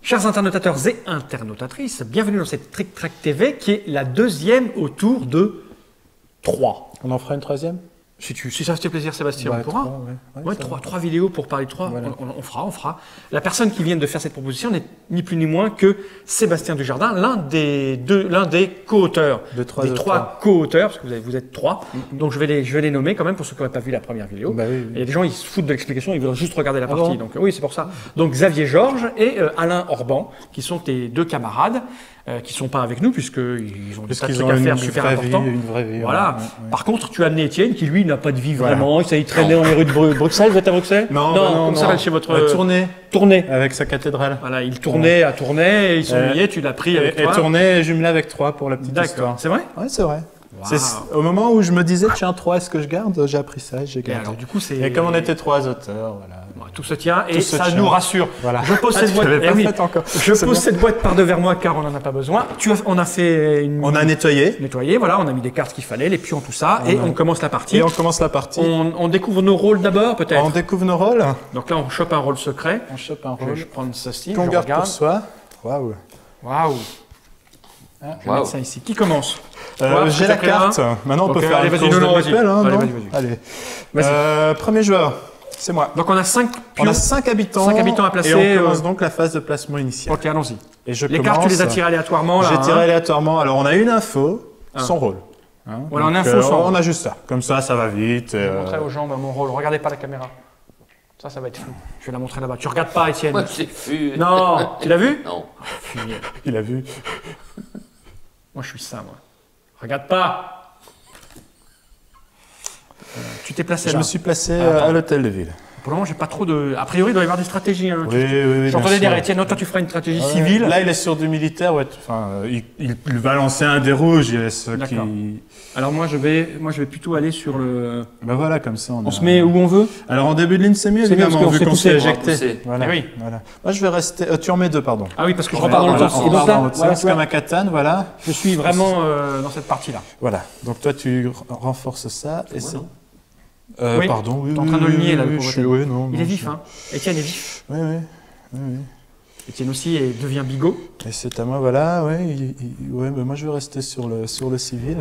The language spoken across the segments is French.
Chers internautateurs et internautatrices, bienvenue dans cette Trick Track TV qui est la deuxième au tour de 3. On en fera une troisième? Si ça te fait plaisir, Sébastien, on pourra. Ouais, trois vidéos pour parler de 3. Voilà. On fera. La personne qui vient de faire cette proposition n'est ni plus ni moins que Sébastien Dujardin, l'un des co-auteurs. Des trois co-auteurs, parce que vous êtes 3. Donc je vais les nommer quand même pour ceux qui n'auraient pas vu la première vidéo. Bah oui. Il y a des gens, ils se foutent de l'explication, ils veulent juste regarder la partie. Donc oui, c'est pour ça. Donc Xavier Georges et Alain Orban, qui sont tes deux camarades. Qui ne sont pas avec nous, puisqu'ils ont des tas de trucs à faire super importants. Une vraie vie. Voilà. Ouais. Par contre, tu as amené Étienne, qui lui n'a pas de vie Voilà. vraiment. Il traînait dans les rues de Bruxelles. Vous êtes à Bruxelles? Non, comment ça s'appelle chez votre. Tournée. Avec sa cathédrale. Voilà, il tournait à tourner, et il s'ennuyait, tu l'as pris avec toi. Et tournait jumelé avec 3 pour la petite histoire. C'est vrai? Ouais, c'est vrai. Wow. Au moment où je me disais, tiens, 3, est-ce que je garde? J'ai appris ça et j'ai gardé. Alors, du coup, c'est. Et comme on était 3 auteurs, voilà. Ouais, tout se tient et Tout se ça tient. nous rassure. Voilà. Je pose cette boîte. Encore. Je pose cette boîte par devers moi car on n'en a pas besoin. On a fait une. On a nettoyé. Voilà, on a mis des cartes qu'il fallait, les pions, tout ça, et on commence la partie. Et on commence la partie. On découvre nos rôles d'abord, peut-être. On découvre nos rôles. Donc là, on chope un rôle secret. On chope un Je vais rôle. prendre ceci. Qu'on je garde regarde. pour soi. Waouh. Waouh. Je vais mettre ça ici. Qui commence? J'ai la carte. Maintenant, on peut faire allez, une vas-y, course de vas-y. rappel, hein, Allez, non vas-y. Allez. Premier joueur, c'est moi. Donc on a 5 pions. On a 5 habitants. 5 habitants à placer. Et on commence donc la phase de placement initial. Ok, allons-y. Et je Les cartes, tu les as tirées aléatoirement là. J'ai tiré aléatoirement. Alors, on a une info, son rôle. Hein, voilà, donc, en info, son rôle. On a juste ça. Comme ça va vite. Je vais montrer aux gens mon rôle. Regardez pas la caméra. Ça va être flou. Je vais la montrer là-bas. Tu regardes pas, Étienne. Moi, j'ai vu. Non, tu l'as vu? Non. Il a vu. Moi, je suis ça, moi. Regarde pas. Tu t'es placé là. Je me suis placé à l'hôtel de ville. Pour le moment, j'ai pas trop de. A priori, il doit y avoir des stratégies. Hein. Oui. J'entendais dire, Étienne, non, toi, tu feras une stratégie civile. Là, il est sur du militaire. Ouais. Enfin, il va lancer un des rouges. Il laisse D'accord. Alors moi, je vais plutôt aller sur le. Ben voilà, comme ça. On se met où on veut. Alors en début de ligne, c'est mieux, C'est mieux évidemment, parce qu'on vu qu'on s'est s'est poussé. éjecté. Voilà. Eh oui. Voilà. Moi, je vais rester. Tu en mets 2, pardon. Ah oui, parce que je repars dans le sens. On Et donc repart là, dans l'autre voilà, sens, comme à Catane, voilà. je suis vraiment dans cette partie-là. Voilà. Donc toi, tu renforces ça. Et c'est. Oui. Pardon, oui. T'es en train de le nier, là, le pauvre Étienne. Oui, non. Il est vif, hein. Étienne est vif. Oui. Étienne aussi devient bigot. Et c'est à moi, voilà. Ouais, ben moi, je vais rester sur le civil.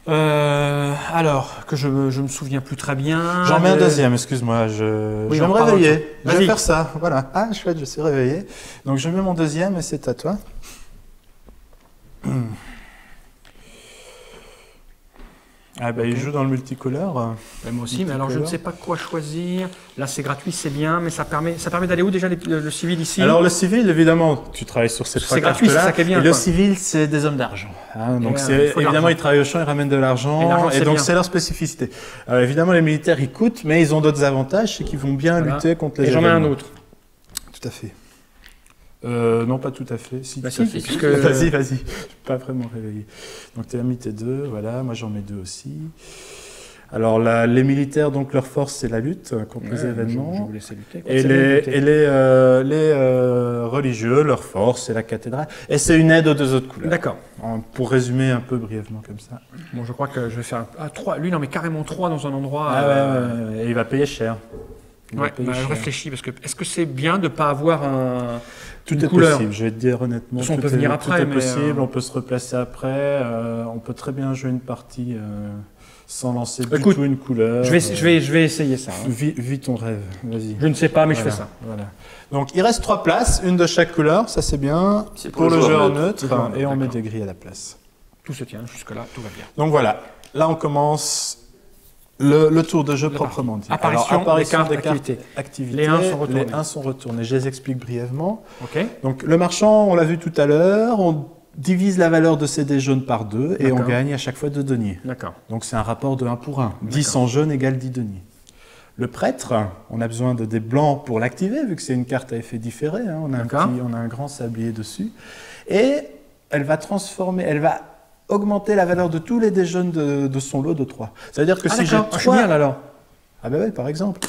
Alors, que je me souviens plus très bien. J'en mets un deuxième, excuse-moi. Je vais me réveiller. Je vais faire ça. Voilà. Ah, chouette, je suis réveillé. Donc, je mets mon deuxième et c'est à toi. Ah bah il joue dans le multicolore. Moi aussi, mais alors je ne sais pas quoi choisir. Là c'est gratuit, c'est bien, mais ça permet d'aller où déjà le civil ici? Alors le civil, évidemment, tu travailles sur ces trois cartes-là. C'est gratuit, c'est ça qui est bien. Et le civil, c'est des hommes d'argent. Hein, donc évidemment, ils travaillent au champ, ils ramènent de l'argent, et donc c'est leur spécificité. Évidemment, les militaires, ils coûtent, mais ils ont d'autres avantages, c'est qu'ils vont bien lutter contre les. Et j'en mets un autre. Tout à fait. Non, pas tout à fait. Si, bah tout à fait. Puisque... Vas-y. Je suis pas vraiment réveillé. Donc, tu as mis tes 2, voilà. Moi, j'en mets 2 aussi. Alors, les militaires, donc, leur force, c'est la lutte contre les événements. Je vous laisse lutter. Et les religieux, leur force, c'est la cathédrale. Et c'est une aide aux 2 autres couleurs. D'accord. Pour résumer un peu brièvement comme ça. Bon, je crois que je vais faire 3. Lui, non, mais carrément 3 dans un endroit. Et il va payer cher. Je réfléchis parce que est-ce que c'est bien de ne pas avoir tout est possible, je vais te dire honnêtement. On peut venir après. Tout est possible, on peut se replacer après. On peut très bien jouer une partie sans lancer du tout une couleur. Je vais essayer ça. Hein. Vis ton rêve, vas-y. Je ne sais pas, mais je fais ça. Voilà. Donc il reste 3 places, une de chaque couleur, ça c'est bien. C'est pour le joueur neutre, et on met des grilles à la place. Tout se tient, jusque-là, tout va bien. Donc voilà, là on commence. Le tour de jeu proprement dit. Apparition des cartes activités. Les 1 sont retournés. Les 1 sont retournés. Je les explique brièvement. Okay. Donc le marchand, on l'a vu tout à l'heure, on divise la valeur de ces dés jaunes par 2 et on gagne à chaque fois 2 deniers. D'accord. Donc c'est un rapport de 1 pour 1. 10 en jaune égale 10 deniers. Le prêtre, on a besoin de dés blancs pour l'activer, vu que c'est une carte à effet différé. Hein. On a un grand sablier dessus. Et elle va augmenter la valeur de tous les dés jaunes de son lot de 3. C'est-à-dire que si j'ai 3... alors. Ah ben oui, par exemple.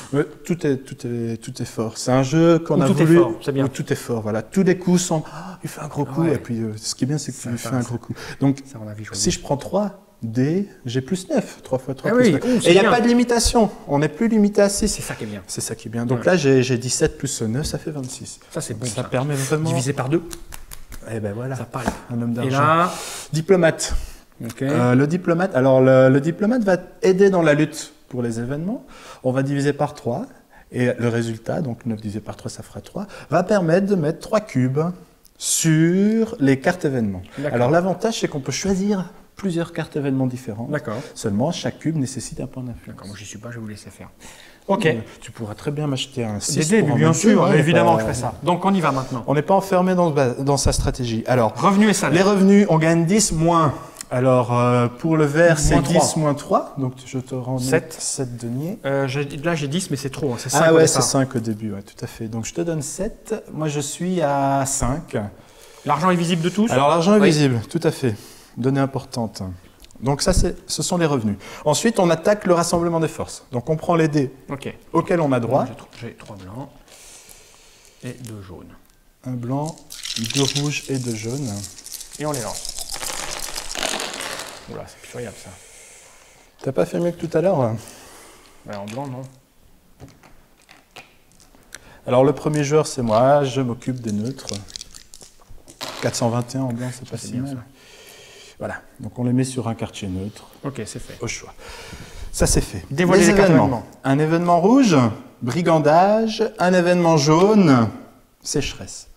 Tout est fort. C'est un jeu qu'on a voulu... Bien. Où tout est fort, voilà. Tous les coups sont... il fait un gros coup, et puis ce qui est bien, c'est que tu lui fais un gros coup. Donc, si je prends 3, dés, j'ai plus 9, 3 x 3 Ah plus oui, 9. oh, Et il n'y a pas de limitation, on n'est plus limité à 6. C'est ça qui est bien. C'est ça qui est bien. Donc là, j'ai 17 plus 9, ça fait 26. Ça, c'est bon. Ça permet vraiment... Divisé par 2. Eh ben voilà, Ça parle. un homme d'argent. Et là, Diplomate. ok. Le diplomate, alors le diplomate va aider dans la lutte pour les événements. On va diviser par 3. Et le résultat, donc 9 divisé par 3, ça fera 3, va permettre de mettre 3 cubes sur les cartes événements. Alors l'avantage, c'est qu'on peut choisir plusieurs cartes événements différentes. D'accord. Seulement, chaque cube nécessite un point d'influence. D'accord, moi j'y suis pas, je vais vous laisser faire. Ok. Tu pourras très bien m'acheter un 6 Des dés, pour en bien mettre sûr, deux, évidemment pas- que je fais ça. Donc on y va maintenant. On n'est pas enfermé dans sa stratégie. Alors, Revenu et les salaire. revenus, on gagne 10 moins. Alors, pour le vert, c'est Moins 10 3. moins 3. Donc, je te rends 7. 7 deniers. Là j'ai 10, mais c'est trop. Hein. C'est 5 Ah au ouais, départ. c'est 5 au début, ouais, tout à fait. Donc, je te donne 7. Moi, je suis à 5. L'argent est visible de tous. Alors, l'argent est Oui. visible, tout à fait. Donnée importante. Donc, ça, ce sont les revenus. Ensuite, on attaque le rassemblement des forces. Donc, on prend les dés Ok. auxquels on a droit. J'ai 3 blancs et 2 jaunes. Un blanc, 2 rouges et 2 jaunes. Et on les lance. Oula, c'est pitoyable ça. T'as pas fait mieux que tout à l'heure? Ouais, en blanc, non. Alors, le premier joueur, c'est moi. Je m'occupe des neutres. 421 en blanc, c'est pas C'est si bien, mal. ça. Voilà. Donc, on les met sur un quartier neutre, Ok, c'est fait. au choix. Ça, c'est fait. Dévoiler les cartes événements. Un événement rouge, brigandage. Un événement jaune, sécheresse.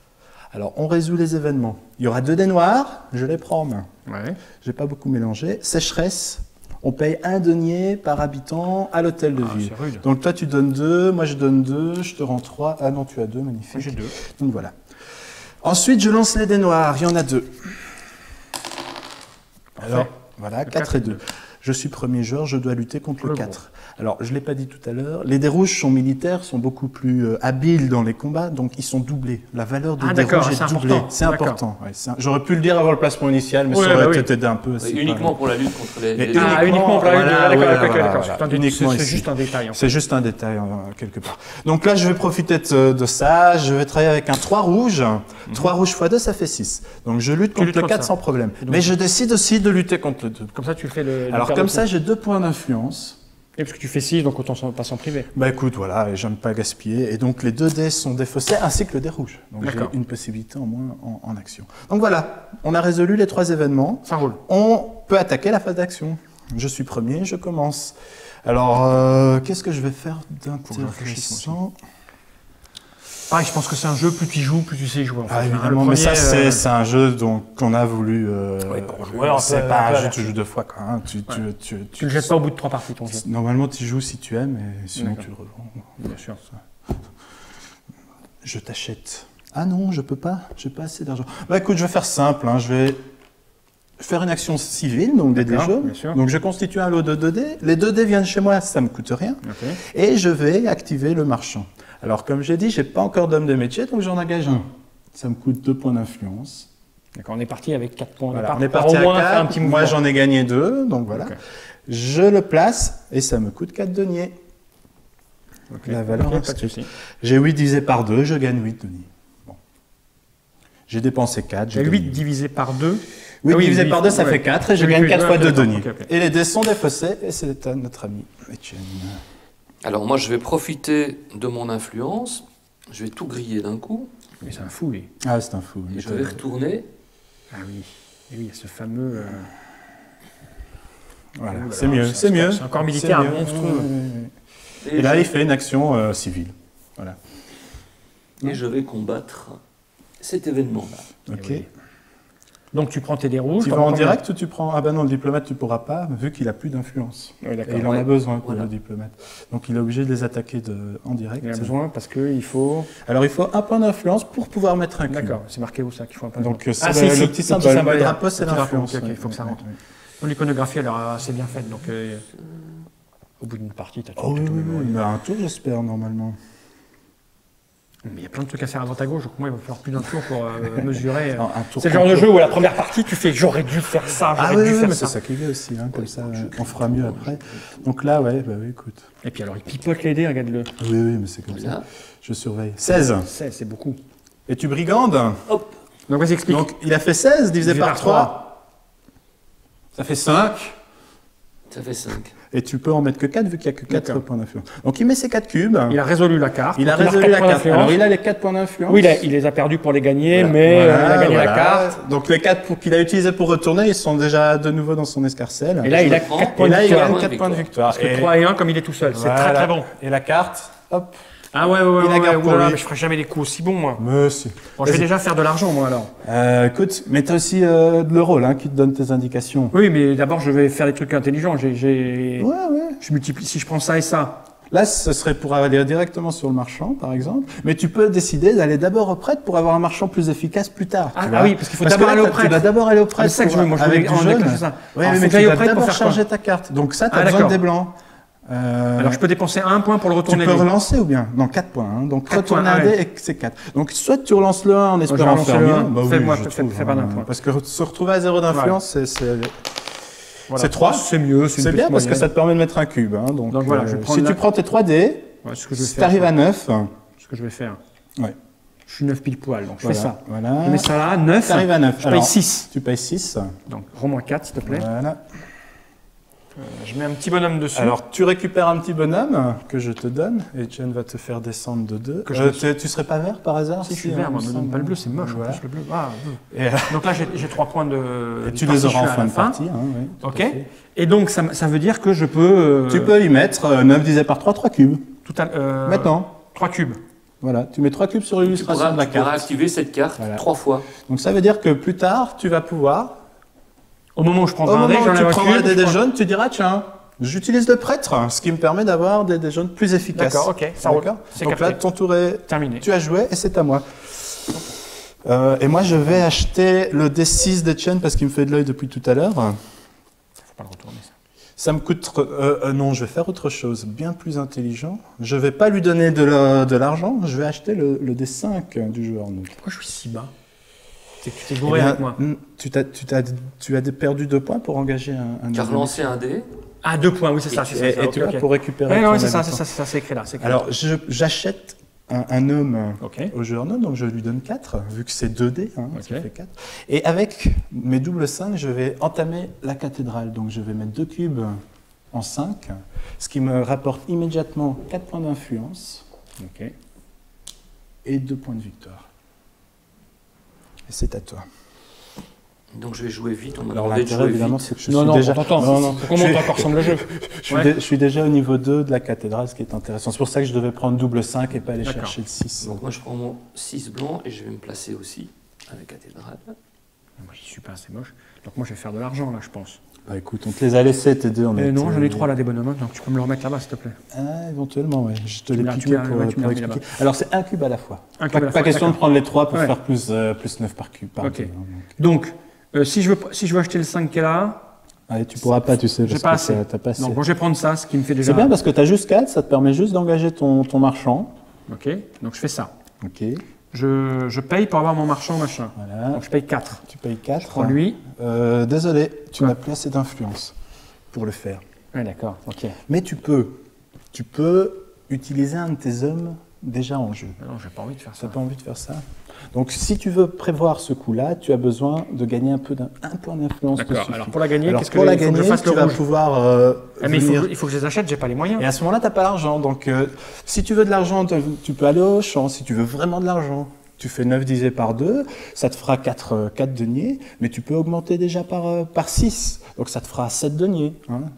Alors, on résout les événements. Il y aura 2 dés noirs, je les prends en main. Ouais. J'ai pas beaucoup mélangé. Sécheresse, on paye 1 denier par habitant à l'hôtel de Ah, ville. c'est rude. Donc, toi, tu donnes 2, moi, je donne 2, je te rends 3. Ah non, tu as 2, magnifique. J'ai 2. Donc, voilà. Ensuite, je lance les dés noirs. Il y en a 2. Alors, voilà, 4 et 2. Je suis premier joueur, je dois lutter contre le Le 4. Alors, je ne l'ai pas dit tout à l'heure, les dés rouges sont militaires, sont beaucoup plus habiles dans les combats, donc ils sont doublés. La valeur des Ah, dés d'accord, rouges c'est est doublée. important. C'est D'accord. important. Ouais, j'aurais pu le dire avant le placement initial, mais Ouais, ça aurait bah oui. peut-être aidé un peu. Ouais, c'est uniquement pas- pour la lutte contre les... Et les- Ah, uniquement pour la voilà, d'accord, voilà, d'accord, voilà, d'accord. voilà. Putain, Uniquement c'est ici. juste un détail. En fait. C'est juste un détail, quelque part. Donc là, je vais profiter de ça. Je vais travailler avec un 3 rouge. 3 rouges x 2, ça fait 6. Donc je lutte contre luttes le contre 4 ça. sans problème. Et donc- Mais je décide aussi de lutter contre le 2. Comme ça, tu fais le. Alors comme ça, j'ai 2 points d'influence. Et parce que tu fais 6, donc autant pas s'en priver. Bah écoute, voilà, et j'aime pas gaspiller. Et donc les 2 dés sont défaussés, ainsi que le dé rouge. Donc j'ai D'accord. une possibilité en moins en action. Donc voilà, on a résolu les 3 événements. Ça roule. On peut attaquer la phase d'action. Je suis premier, je commence. Alors, qu'est-ce que je vais faire Faut que je réfléchisse, moi d'intéressant? Pareil, je pense que c'est un jeu, plus tu y joues, plus tu sais y jouer. En fait. Ah Hein, évidemment, le mais ça premier, c'est un jeu qu'on a voulu... pour jouer un peu- c'est un pas peu un à jeu, tu la- joues 2 fois quand même. Tu le jettes pas au bout de 3 parties, ton jeu. Normalement, tu joues si tu aimes, et sinon D'accord. tu le revends. Bien sûr. Je t'achète. Ah non, je peux pas, j'ai pas assez d'argent. Bah écoute, je vais faire simple, hein, je vais faire une action civile, donc des dés D'accord, jaunes. bien sûr. Donc je constitue un lot de 2 dés. Les 2 dés viennent chez moi, ça me coûte rien. Ok. Et je vais activer le marchand. Alors comme j'ai dit, j'ai pas encore d'homme de métier, donc j'en engage un. Ça me coûte 2 points d'influence. D'accord, on est parti avec 4 points. Voilà, on départ. est parti Au à moins, 4. faire un petit mouvement. Moi j'en ai gagné 2, donc voilà. Ok. Je le place et ça me coûte 4 deniers. Ok. La valeur Ok, pas de reste. souci. J'ai 8 divisé par 2, je gagne 8 deniers. Bon. J'ai dépensé 4. J'ai 8 divisé par 2. 8 Ah oui, divisé huit, par 2, ça ouais. fait 4 et je Oui, gagne oui, 4 ouais, fois 2 d'accord, deniers. ok, ok. Et les dés sont défaussés et c'est à notre ami Etienne. Alors moi, je vais profiter de mon influence. Je vais tout griller d'un coup. Mais c'est un fou, lui. Ah, c'est un fou. Et je vais retourner. Ah oui. Et oui, il y a ce fameux. Voilà, Oh là c'est là, mieux, c'est c'est mieux. c'est encore militaire, C'est mieux. monstrueux. Oui, oui, oui. Et là, il fait une action civile. Voilà. Et je vais combattre cet événement-là. Ok. oui. Donc tu prends tes dés rouges. Tu vas en direct ou tu prends... Ah ben non, le diplomate, tu pourras pas, vu qu'il a plus d'influence. Oui, Et d'accord. il en a Ouais. besoin pour Voilà. le diplomate. Donc il est obligé de les attaquer en direct. Il en a besoin parce qu'il faut. Alors il faut un point d'influence pour pouvoir mettre un cube. D'accord, c'est marqué où ça qu'il faut un peu. Donc c'est Ah, le, si, le si, petit symbole. Le drapeau, c'est le petit l'influence. drapeau, ok, il faut que ça rentre. Ouais, ouais. Donc, l'iconographie, elle est assez bien faite. Donc au bout d'une partie, tu as tout. Oh oui, tout oui, le- oui. Mais un tour, j'espère, normalement. Mais il y a plein de trucs à faire à droite à gauche, donc moi il va falloir plus d'un tour pour mesurer. Non, un tour C'est le genre de complet. jeu où à la première partie tu fais j'aurais dû faire ça, Ah j'aurais oui, dû oui, faire mais c'est ça. ça qui est bien aussi, hein, comme ça, on fera mieux après. Donc là, ouais, bah oui, écoute. Et puis alors il pipote les dés, regarde-le. Oui, oui, mais c'est comme ça. Voilà. Je surveille. 16. C'est beaucoup. Et tu brigandes. Hop. Donc vas-y explique. Donc il a fait 16 divisé Divisé par par 3. Ça fait 5. Ça fait 5. Et tu peux en mettre que 4 vu qu'il n'y a que 4 points d'influence. Donc il met ses 4 cubes. Il a résolu la carte. Il a résolu la carte. Alors il a les 4 points d'influence. Oui, il les a perdus pour les gagner, mais il a gagné la carte. Donc les 4 qu'il a utilisés pour retourner, ils sont déjà de nouveau dans son escarcelle. Et là, il a 4 points de victoire. Et là, il gagne 4 points de victoire. Parce que 3 et 1, comme il est tout seul. C'est très très bon. Et la carte, hop. Ah ouais, mais je ferai jamais des coups aussi bons, moi. Mais si. Bon, je vais déjà faire de l'argent, moi, alors. Écoute, mais tu as aussi le rôle qui te donne tes indications. Oui, mais d'abord, je vais faire des trucs intelligents. Ouais. Je multiplie. Si je prends ça et ça. Là, ce serait pour aller directement sur le marchand, par exemple. Mais tu peux décider d'aller d'abord au prêtre pour avoir un marchand plus efficace plus tard. Ah oui, parce qu'il faut d'abord aller au prêtre. Tu vas d'abord aller au prêtre. C'est ça que je veux, moi, avec du jaune. Oui, mais tu vas d'abord changer ta carte. Donc ça, tu as besoin des blancs. Alors je peux dépenser 1 point pour le retourner. Tu peux relancer ou bien? Non, 4 points. Donc retourner un dé et c'est 4. Donc soit tu relances le 1 en espérant faire mieux. Fais pas d'un point. Parce que se retrouver à 0 d'influence, c'est 3. C'est mieux. C'est bien parce que ça te permet de mettre un cube. Donc voilà, si tu prends tes 3 dés, si tu arrives à 9. Ce que je vais faire. Ouais. Je suis 9 pile poil, donc je fais ça. Voilà. Je mets ça là, 9. Tu arrives à 9. Je paye 6. Tu payes 6. Donc rends-moi 4 s'il te plaît. Voilà. Je mets un petit bonhomme dessus. Alors, tu récupères un petit bonhomme que je te donne, et Etienne va te faire descendre de 2. Tu serais pas vert par hasard? Si, je suis vert, moi, me donne pas le bleu, c'est moche. Voilà. Le bleu. Ah, donc là, j'ai 3 points de. Et tu les auras en fin de partie. Oui, ok. Et donc, ça veut dire que je peux. Tu peux y mettre 9 divisé par 3, 3 cubes. Maintenant. 3 cubes. Voilà, tu mets 3 cubes sur l'illustration de la carte. Tu pourras activer cette carte 3 fois. Donc ça veut dire que plus tard, tu vas pouvoir. Au moment où je prendrai un dé, tu prendras des dés jaunes, tu diras tiens, j'utilise le prêtre, ce qui me permet d'avoir des dés jaunes plus efficaces. D'accord, ok, ça roule. Donc là, ton tour est terminé. Tu as joué et c'est à moi. Et moi, je vais acheter le D6 d'Etienne parce qu'il me fait de l'œil depuis tout à l'heure. Faut pas le retourner ça. Ça me coûte. Non, je vais faire autre chose, bien plus intelligent. Je vais pas lui donner de l'argent, je vais acheter le D5 du joueur neutre. Pourquoi je suis si bas? Tu t'es gouré avec moi. Tu as perdu 2 points pour engager un. Tu as relancé un dé. Ah, 2 points, oui, c'est ça. Et tu vois, pour récupérer. Non, c'est ça, c'est écrit là. Alors, j'achète un homme au joueur neutre, donc je lui donne 4, vu que c'est 2 dés, ça fait 4. Et avec mes doubles 5, je vais entamer la cathédrale. Donc, je vais mettre 2 cubes en 5, ce qui me rapporte immédiatement 4 points d'influence et 2 points de victoire. Et c'est à toi. Donc je vais jouer vite. Alors l'intérêt évidemment c'est que je suis déjà... Comment on encore ressemble le jeu? Je suis déjà au niveau 2 de la cathédrale, ce qui est intéressant. C'est pour ça que je devais prendre double 5 et pas aller chercher le 6. Donc moi je prends mon 6 blanc et je vais me placer aussi à la cathédrale. Moi j'y suis pas assez moche. Donc moi je vais faire de l'argent là je pense. Bah écoute, on te les a laissés tes 2 en fait. Non, j'en ai 3 là des bonhommes, donc tu peux me le remettre là-bas s'il te plaît. Ah, éventuellement, oui. Je te l'ai piqué pour expliquer. Alors c'est un cube à la fois. Pas question de prendre les 3 pour faire plus 9 par cube. Donc, si je veux acheter le 5 qui est là... Allez, tu pourras pas, tu sais, parce que t'as pas assez. Donc, moi, je vais prendre ça, ce qui me fait déjà... C'est bien parce que tu as juste 4, ça te permet juste d'engager ton marchand. Ok, donc je fais ça. Ok. Je paye pour avoir mon marchand, machin. Voilà. Donc, je paye 4. Tu payes 4. Je prends lui. Désolé, tu n'as plus assez d'influence pour le faire. Oui, d'accord, ok. Mais tu peux utiliser un de tes hommes déjà en jeu. Non, j'ai pas envie de faire ça. Tu n'as pas envie de faire ça? Donc, si tu veux prévoir ce coup-là, tu as besoin de gagner un point d'influence. D'accord. Alors, pour la gagner, qu'est-ce que je fasse? Tu vas pouvoir. Mais il faut que je les achète, j'ai pas les moyens. Et à ce moment-là, tu n'as pas l'argent. Donc, si tu veux de l'argent, tu peux aller au champ. Si tu veux vraiment de l'argent, tu fais 9 divisé par 2, ça te fera 4 deniers, mais tu peux augmenter déjà par 6. Donc, ça te fera 7 deniers.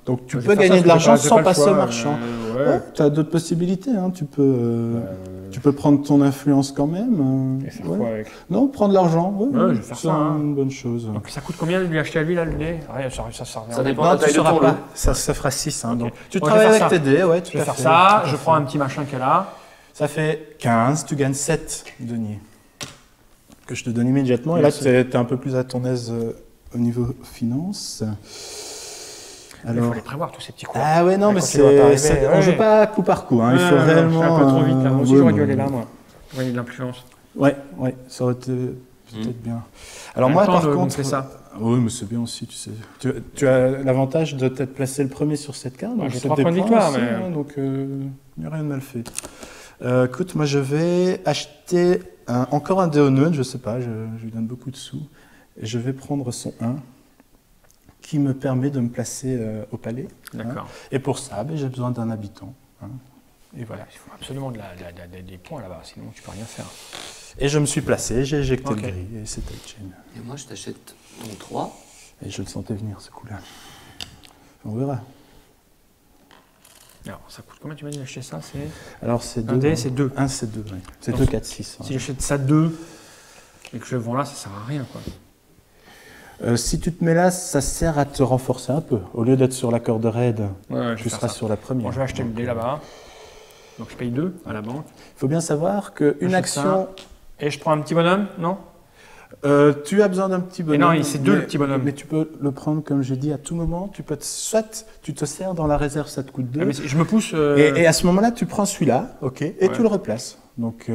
Donc, tu peux gagner de l'argent sans passer au marchand. Tu as d'autres possibilités. Tu peux prendre ton influence quand même. Et faire quoi avec? Non, prendre de l'argent. Je vais faire ça. C'est une bonne chose. Donc, ça coûte combien de lui acheter à lui, là, le dé? Ça dépend de la taille de ton lot. Ça fera 6. Donc, tu travailles avec tes dés. Je vais faire ça. Je prends un petit machin qu'elle a. Ça fait 15. Tu gagnes 7 deniers. Que je te donne immédiatement. Et là, tu es un peu plus à ton aise au niveau finance. Alors, il faut les prévoir, tous ces petits coups. Ah ouais, non, mais on ne joue pas coup par coup. Il faut réellement... Je suis un peu trop vite, là. Moi aussi, j'aurais dû aller là, moi. J'aurais eu de l'influence. Ouais, ça aurait été peut-être bien. Alors moi, par contre... C'est ça. Oui, mais c'est bien aussi, tu sais. Tu as l'avantage de t'être placé le premier sur cette carte. J'ai 3 points de victoire, mais... Donc, il n'y a rien de mal fait. Écoute, moi, je vais acheter encore un dé au neutre, je sais pas, je lui donne beaucoup de sous. Et je vais prendre son 1, qui me permet de me placer au palais. D'accord. Et pour ça, j'ai besoin d'un habitant. Et voilà. Il faut absolument des points là-bas, sinon tu peux rien faire. Et je me suis placé, j'ai éjecté le gris, et c'est Taichen. Et moi, je t'achète ton 3. Et je le sentais venir, ce coup-là. On verra. Alors, ça coûte combien tu m'as dit d'acheter ça? Alors, c'est 2. Un dé, c'est 2. 1, c'est 2, oui. C'est 2, 4, 6. Si j'achète ça 2 et que je le vends là, ça sert à rien, quoi. Si tu te mets là, ça sert à te renforcer un peu. Au lieu d'être sur la corde raide, tu seras sur la première. Bon, je vais acheter le dé là-bas. Donc, je paye 2 à la banque. Il faut bien savoir qu'une action... Et je prends un petit bonhomme, non? Tu as besoin d'un petit bonhomme. Et non, c'est 2 le petit bonhomme. Mais tu peux le prendre, comme j'ai dit, à tout moment. Tu peux soit tu te sers dans la réserve, ça te coûte 2. Mais je me pousse... Et à ce moment-là, tu prends celui-là, ok, et tu le replaces. Donc...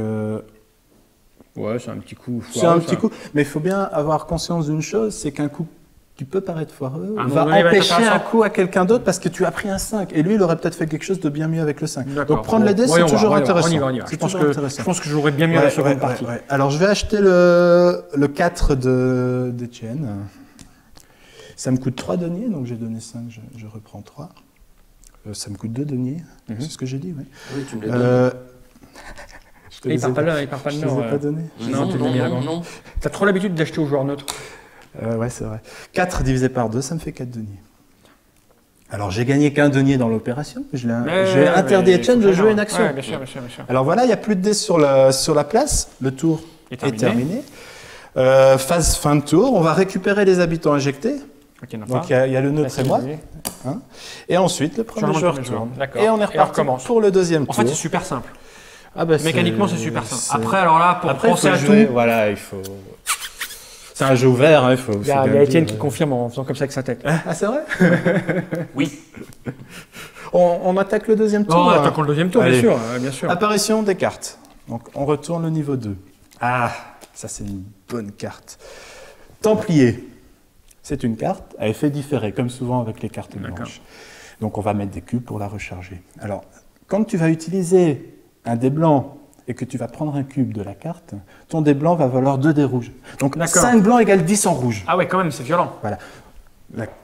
Ouais, c'est un petit coup. C'est un petit coup. Mais il faut bien avoir conscience d'une chose, c'est qu'un coup qui peut paraître foireux va empêcher un coup à quelqu'un d'autre parce que tu as pris un 5. Et lui, il aurait peut-être fait quelque chose de bien mieux avec le 5. Donc prendre les dés, c'est toujours intéressant. On y va. Je pense que je jouerai bien mieux la seconde partie. Alors je vais acheter le 4 d'Etienne. Ça me coûte 3 deniers, donc j'ai donné 5, je reprends 3. Ça me coûte 2 deniers, c'est ce que j'ai dit, oui. Oui, tu me l'as dit. Il part pas là, il part pas de nord. Je ne les ai pas donnés. Non. T'as trop l'habitude d'acheter aux joueurs neutres. Ouais, c'est vrai. 4 divisé par 2, ça me fait 4 deniers. Alors, j'ai gagné qu'un denier dans l'opération. J'ai interdit à Etienne de jouer une action. Bien sûr. Alors voilà, il n'y a plus de dés sur la place. Le tour est terminé. Phase fin de tour. On va récupérer les habitants injectés. Donc, il y a le neutre et moi. Et ensuite, le premier joueur tourne. Et on est reparti pour le deuxième tour. En fait, c'est super simple. Mécaniquement, c'est super simple. Après, alors là, pour penser à jouer, tout... Voilà, il faut... C'est un jeu ouvert, il faut... Il y a Étienne qui confirme en faisant comme ça avec sa tête. Ah, c'est vrai? Oui. On attaque le deuxième tour. On attaque le deuxième tour, bien sûr. Apparition des cartes. Donc, on retourne le niveau 2. Ah, ça, c'est une bonne carte. Templier. C'est une carte à effet différé, comme souvent avec les cartes blanches. Donc, on va mettre des cubes pour la recharger. Alors, quand tu vas utiliser un dé blanc et que tu vas prendre un cube de la carte, ton dé blanc va valoir 2 dés rouges. Donc 5 blancs égale 10 en rouge. Ah ouais, quand même, c'est violent. Voilà.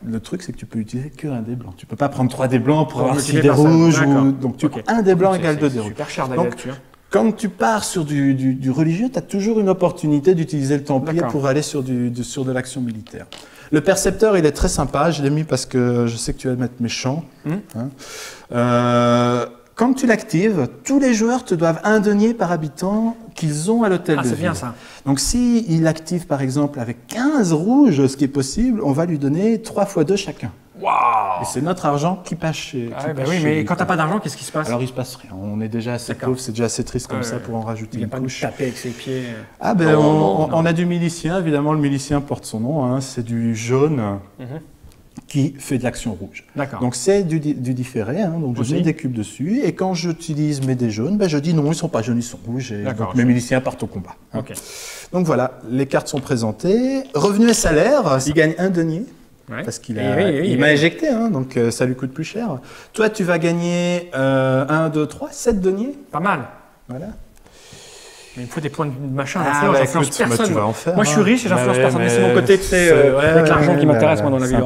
Le truc, c'est que tu peux utiliser qu'un dé blanc. Tu ne peux pas prendre 3 dés blancs pour avoir 6 dés rouges. Donc un dé blanc égale 2 dés rouges. C'est super cher d'aller là-dessus. Quand tu pars sur du religieux, tu as toujours une opportunité d'utiliser le templier pour aller sur de l'action militaire. Le percepteur, il est très sympa. Je l'ai mis parce que je sais que tu vas mettre méchant. Quand tu l'actives, tous les joueurs te doivent un denier par habitant qu'ils ont à l'hôtel de ville. Ah, c'est bien ça. Donc, s'il active par exemple avec 15 rouges, ce qui est possible, on va lui donner 3 fois 2 chacun. Waouh! Et c'est notre argent qui passe chez. Oui, mais quand t'as pas d'argent, qu'est-ce qui se passe? Alors, il se passe rien. On est déjà assez pauvre, c'est déjà assez triste comme ça pour en rajouter une couche. Il vient pas nous taper avec ses pieds. Ah, ben, on a du milicien, évidemment, le milicien porte son nom, c'est du jaune. Qui fait de l'action rouge. Donc c'est du différé, donc je mets des cubes dessus, et quand j'utilise mes dés jaunes, je dis non, ils ne sont pas jaunes, ils sont rouges, et donc mes miliciens partent au combat. Donc voilà, les cartes sont présentées. Revenus et salaire, il gagne un denier, parce qu'il m'a éjecté, donc ça lui coûte plus cher. Toi, tu vas gagner 1, 2, 3, 7 deniers. Pas mal. Voilà. Mais il me faut des points de machin, j'influence personne. Tu vas en faire, moi, je suis riche et j'influence personne. Mais c'est mon côté, avec l'argent qui m'intéresse, moi, dans la vie.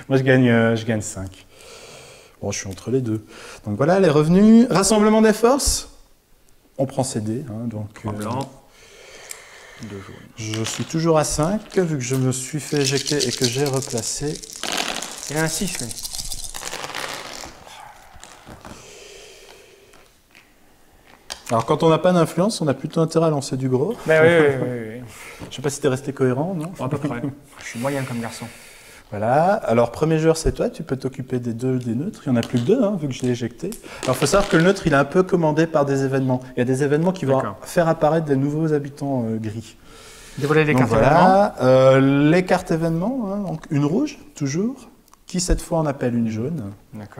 Moi, je gagne 5. Bon, je suis entre les deux. Donc voilà, les revenus. Rassemblement des forces. On prend ces dés. Donc, 3 blancs, 2 jaunes. Je suis toujours à 5, vu que je me suis fait éjecter et que j'ai replacé. Il y a un 6, lui. Alors, quand on n'a pas d'influence, on a plutôt intérêt à lancer du gros. Oui. Je ne sais pas si tu es resté cohérent, non? À peu près. Je suis moyen comme garçon. Voilà. Alors, premier joueur, c'est toi. Tu peux t'occuper des neutres. Il n'y en a plus que 2, vu que je l'ai éjecté. Alors, il faut savoir que le neutre, il est un peu commandé par des événements. Il y a des événements qui vont faire apparaître des nouveaux habitants gris. Dévoiler les cartes événements. Les cartes événements, donc une rouge, toujours, qui cette fois on appelle une jaune.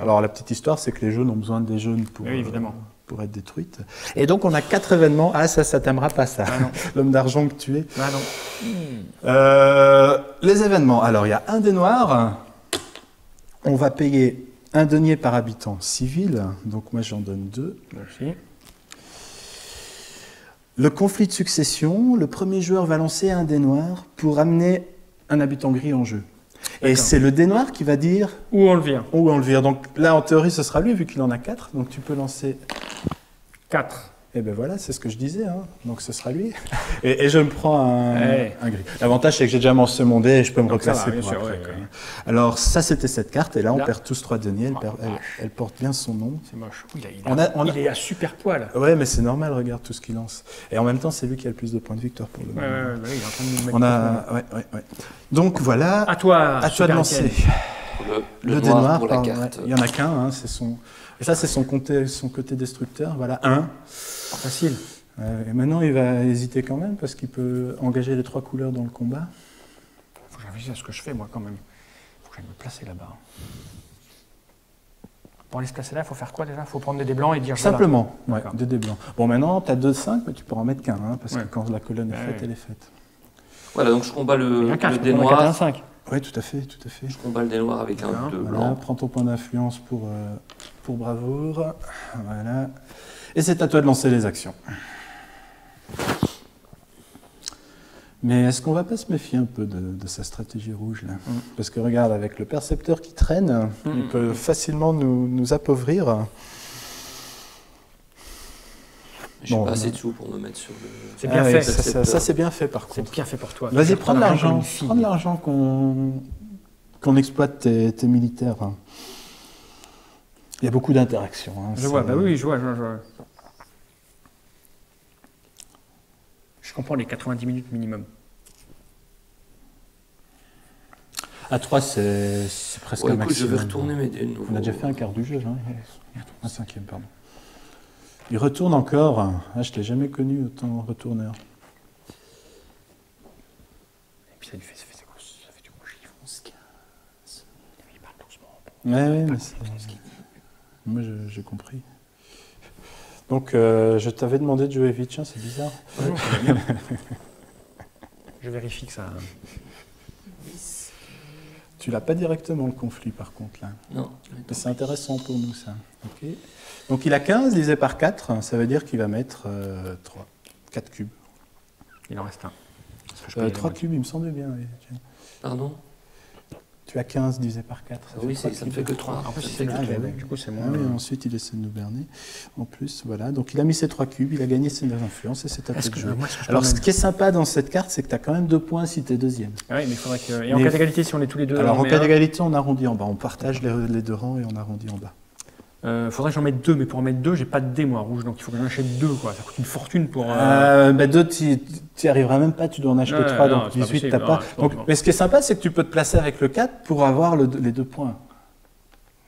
Alors, la petite histoire, c'est que les jaunes ont besoin des jaunes pour... Oui, évidemment. Pour être détruite. Et donc, on a 4 événements. Ah, ça t'aimera pas, ça. L'homme d'argent que tu es. Les événements. Alors, il y a un dé noir. On va payer un denier par habitant civil. Donc, moi, j'en donne 2. Merci. Le conflit de succession. Le premier joueur va lancer un dé noir pour amener un habitant gris en jeu. Et c'est le dé noir qui va dire où on le vire. Où on le vire. Donc là, en théorie, ce sera lui, vu qu'il en a 4. Donc tu peux lancer 4. Et ben voilà, c'est ce que je disais. Hein. Donc ce sera lui. Et je me prends un gris. L'avantage, c'est que j'ai déjà lancé mon dé et je peux me replacer pour après. Alors ça, c'était cette carte. Et là, on perd tous 3 deniers. Elle porte bien son nom. C'est moche. Il est à super poil. Ouais, mais c'est normal, regarde tout ce qu'il lance. Et en même temps, c'est lui qui a le plus de points de victoire pour le moment. Il est en train de nous mettre ouais. Donc voilà. À toi de lancer. Le dé noir, pour la carte. Il n'y en a qu'un. Hein, et ça, c'est son côté destructeur. Voilà, 1. Facile. Et maintenant, il va hésiter quand même parce qu'il peut engager les 3 couleurs dans le combat. Faut que je réfléchisse à ce que je fais, moi, quand même. Faut que j'aille me placer là-bas. Pour aller se placer là, il faut faire quoi déjà? Il faut prendre des dés blancs et dire... Simplement, des dés blancs. Bon, maintenant, tu as 2-5, mais tu peux en mettre qu'un, hein, parce que quand la colonne est faite, elle est faite. Voilà, donc je combats le dé noir. 5. Oui, tout à fait. Je combats le dé noir avec un 2 blanc. Voilà, prends ton point d'influence pour bravoure. Voilà. Et c'est à toi de lancer les actions. Mais est-ce qu'on va pas se méfier un peu de sa stratégie rouge là? Parce que regarde, avec le percepteur qui traîne, il peut facilement nous appauvrir. J'ai pas assez de sous pour me mettre sur le... C'est bien fait. Ça c'est bien fait par contre. C'est bien fait pour toi. Vas-y, prends de l'argent. Prends de l'argent qu'on exploite tes militaires. Il y a beaucoup d'interactions. Hein, je vois, je vois. Je comprends les 90 minutes minimum. À 3, c'est presque un maximum. Je vais retourner mes dés de nouveau. On a déjà fait un quart du jeu, hein. Un 5e, pardon. Il retourne encore. Ah, je ne l'ai jamais connu autant retourneur. Et puis ça fait du gros chiffre. 11, 15. Il parle Ouais, doucement. mais moi, j'ai compris. Donc, je t'avais demandé de jouer vite, c'est bizarre. Non, ça va bien. Je vérifie que ça... Tu l'as pas directement, le conflit, par contre, là. Non. Mais c'est intéressant pour nous, ça. Okay. Donc, il a 15 divisé par 4, ça veut dire qu'il va mettre 4 cubes. Il en reste un. 3 cubes, il me semble bien. Oui. Pardon? Tu as 15 divisé par 4. Ça ne fait que 3. En plus, c'est du coup, c'est moins... ensuite, il essaie de nous berner. En plus, voilà. Donc, il a mis ses 3 cubes, il a gagné ses 9 influences et c'est à toi de jouer. Alors, ce qui est sympa dans cette carte, c'est que tu as quand même 2 points si tu es deuxième. Oui, mais il faudrait que... Et en cas d'égalité, si on est tous les deux... Alors, en cas d'égalité, on arrondit en bas. On partage les 2 rangs et on arrondit en bas. Faudrait que j'en mette 2, mais pour en mettre 2, j'ai pas de dés, moi, rouge, donc il faut que j'en achète 2, quoi. Ça coûte une fortune pour... 2, tu n'y arriveras même pas, tu dois en acheter 3, donc 18, tu n'as pas. Donc, mais ce qui est sympa, c'est que tu peux te placer avec le 4 pour avoir les 2 points.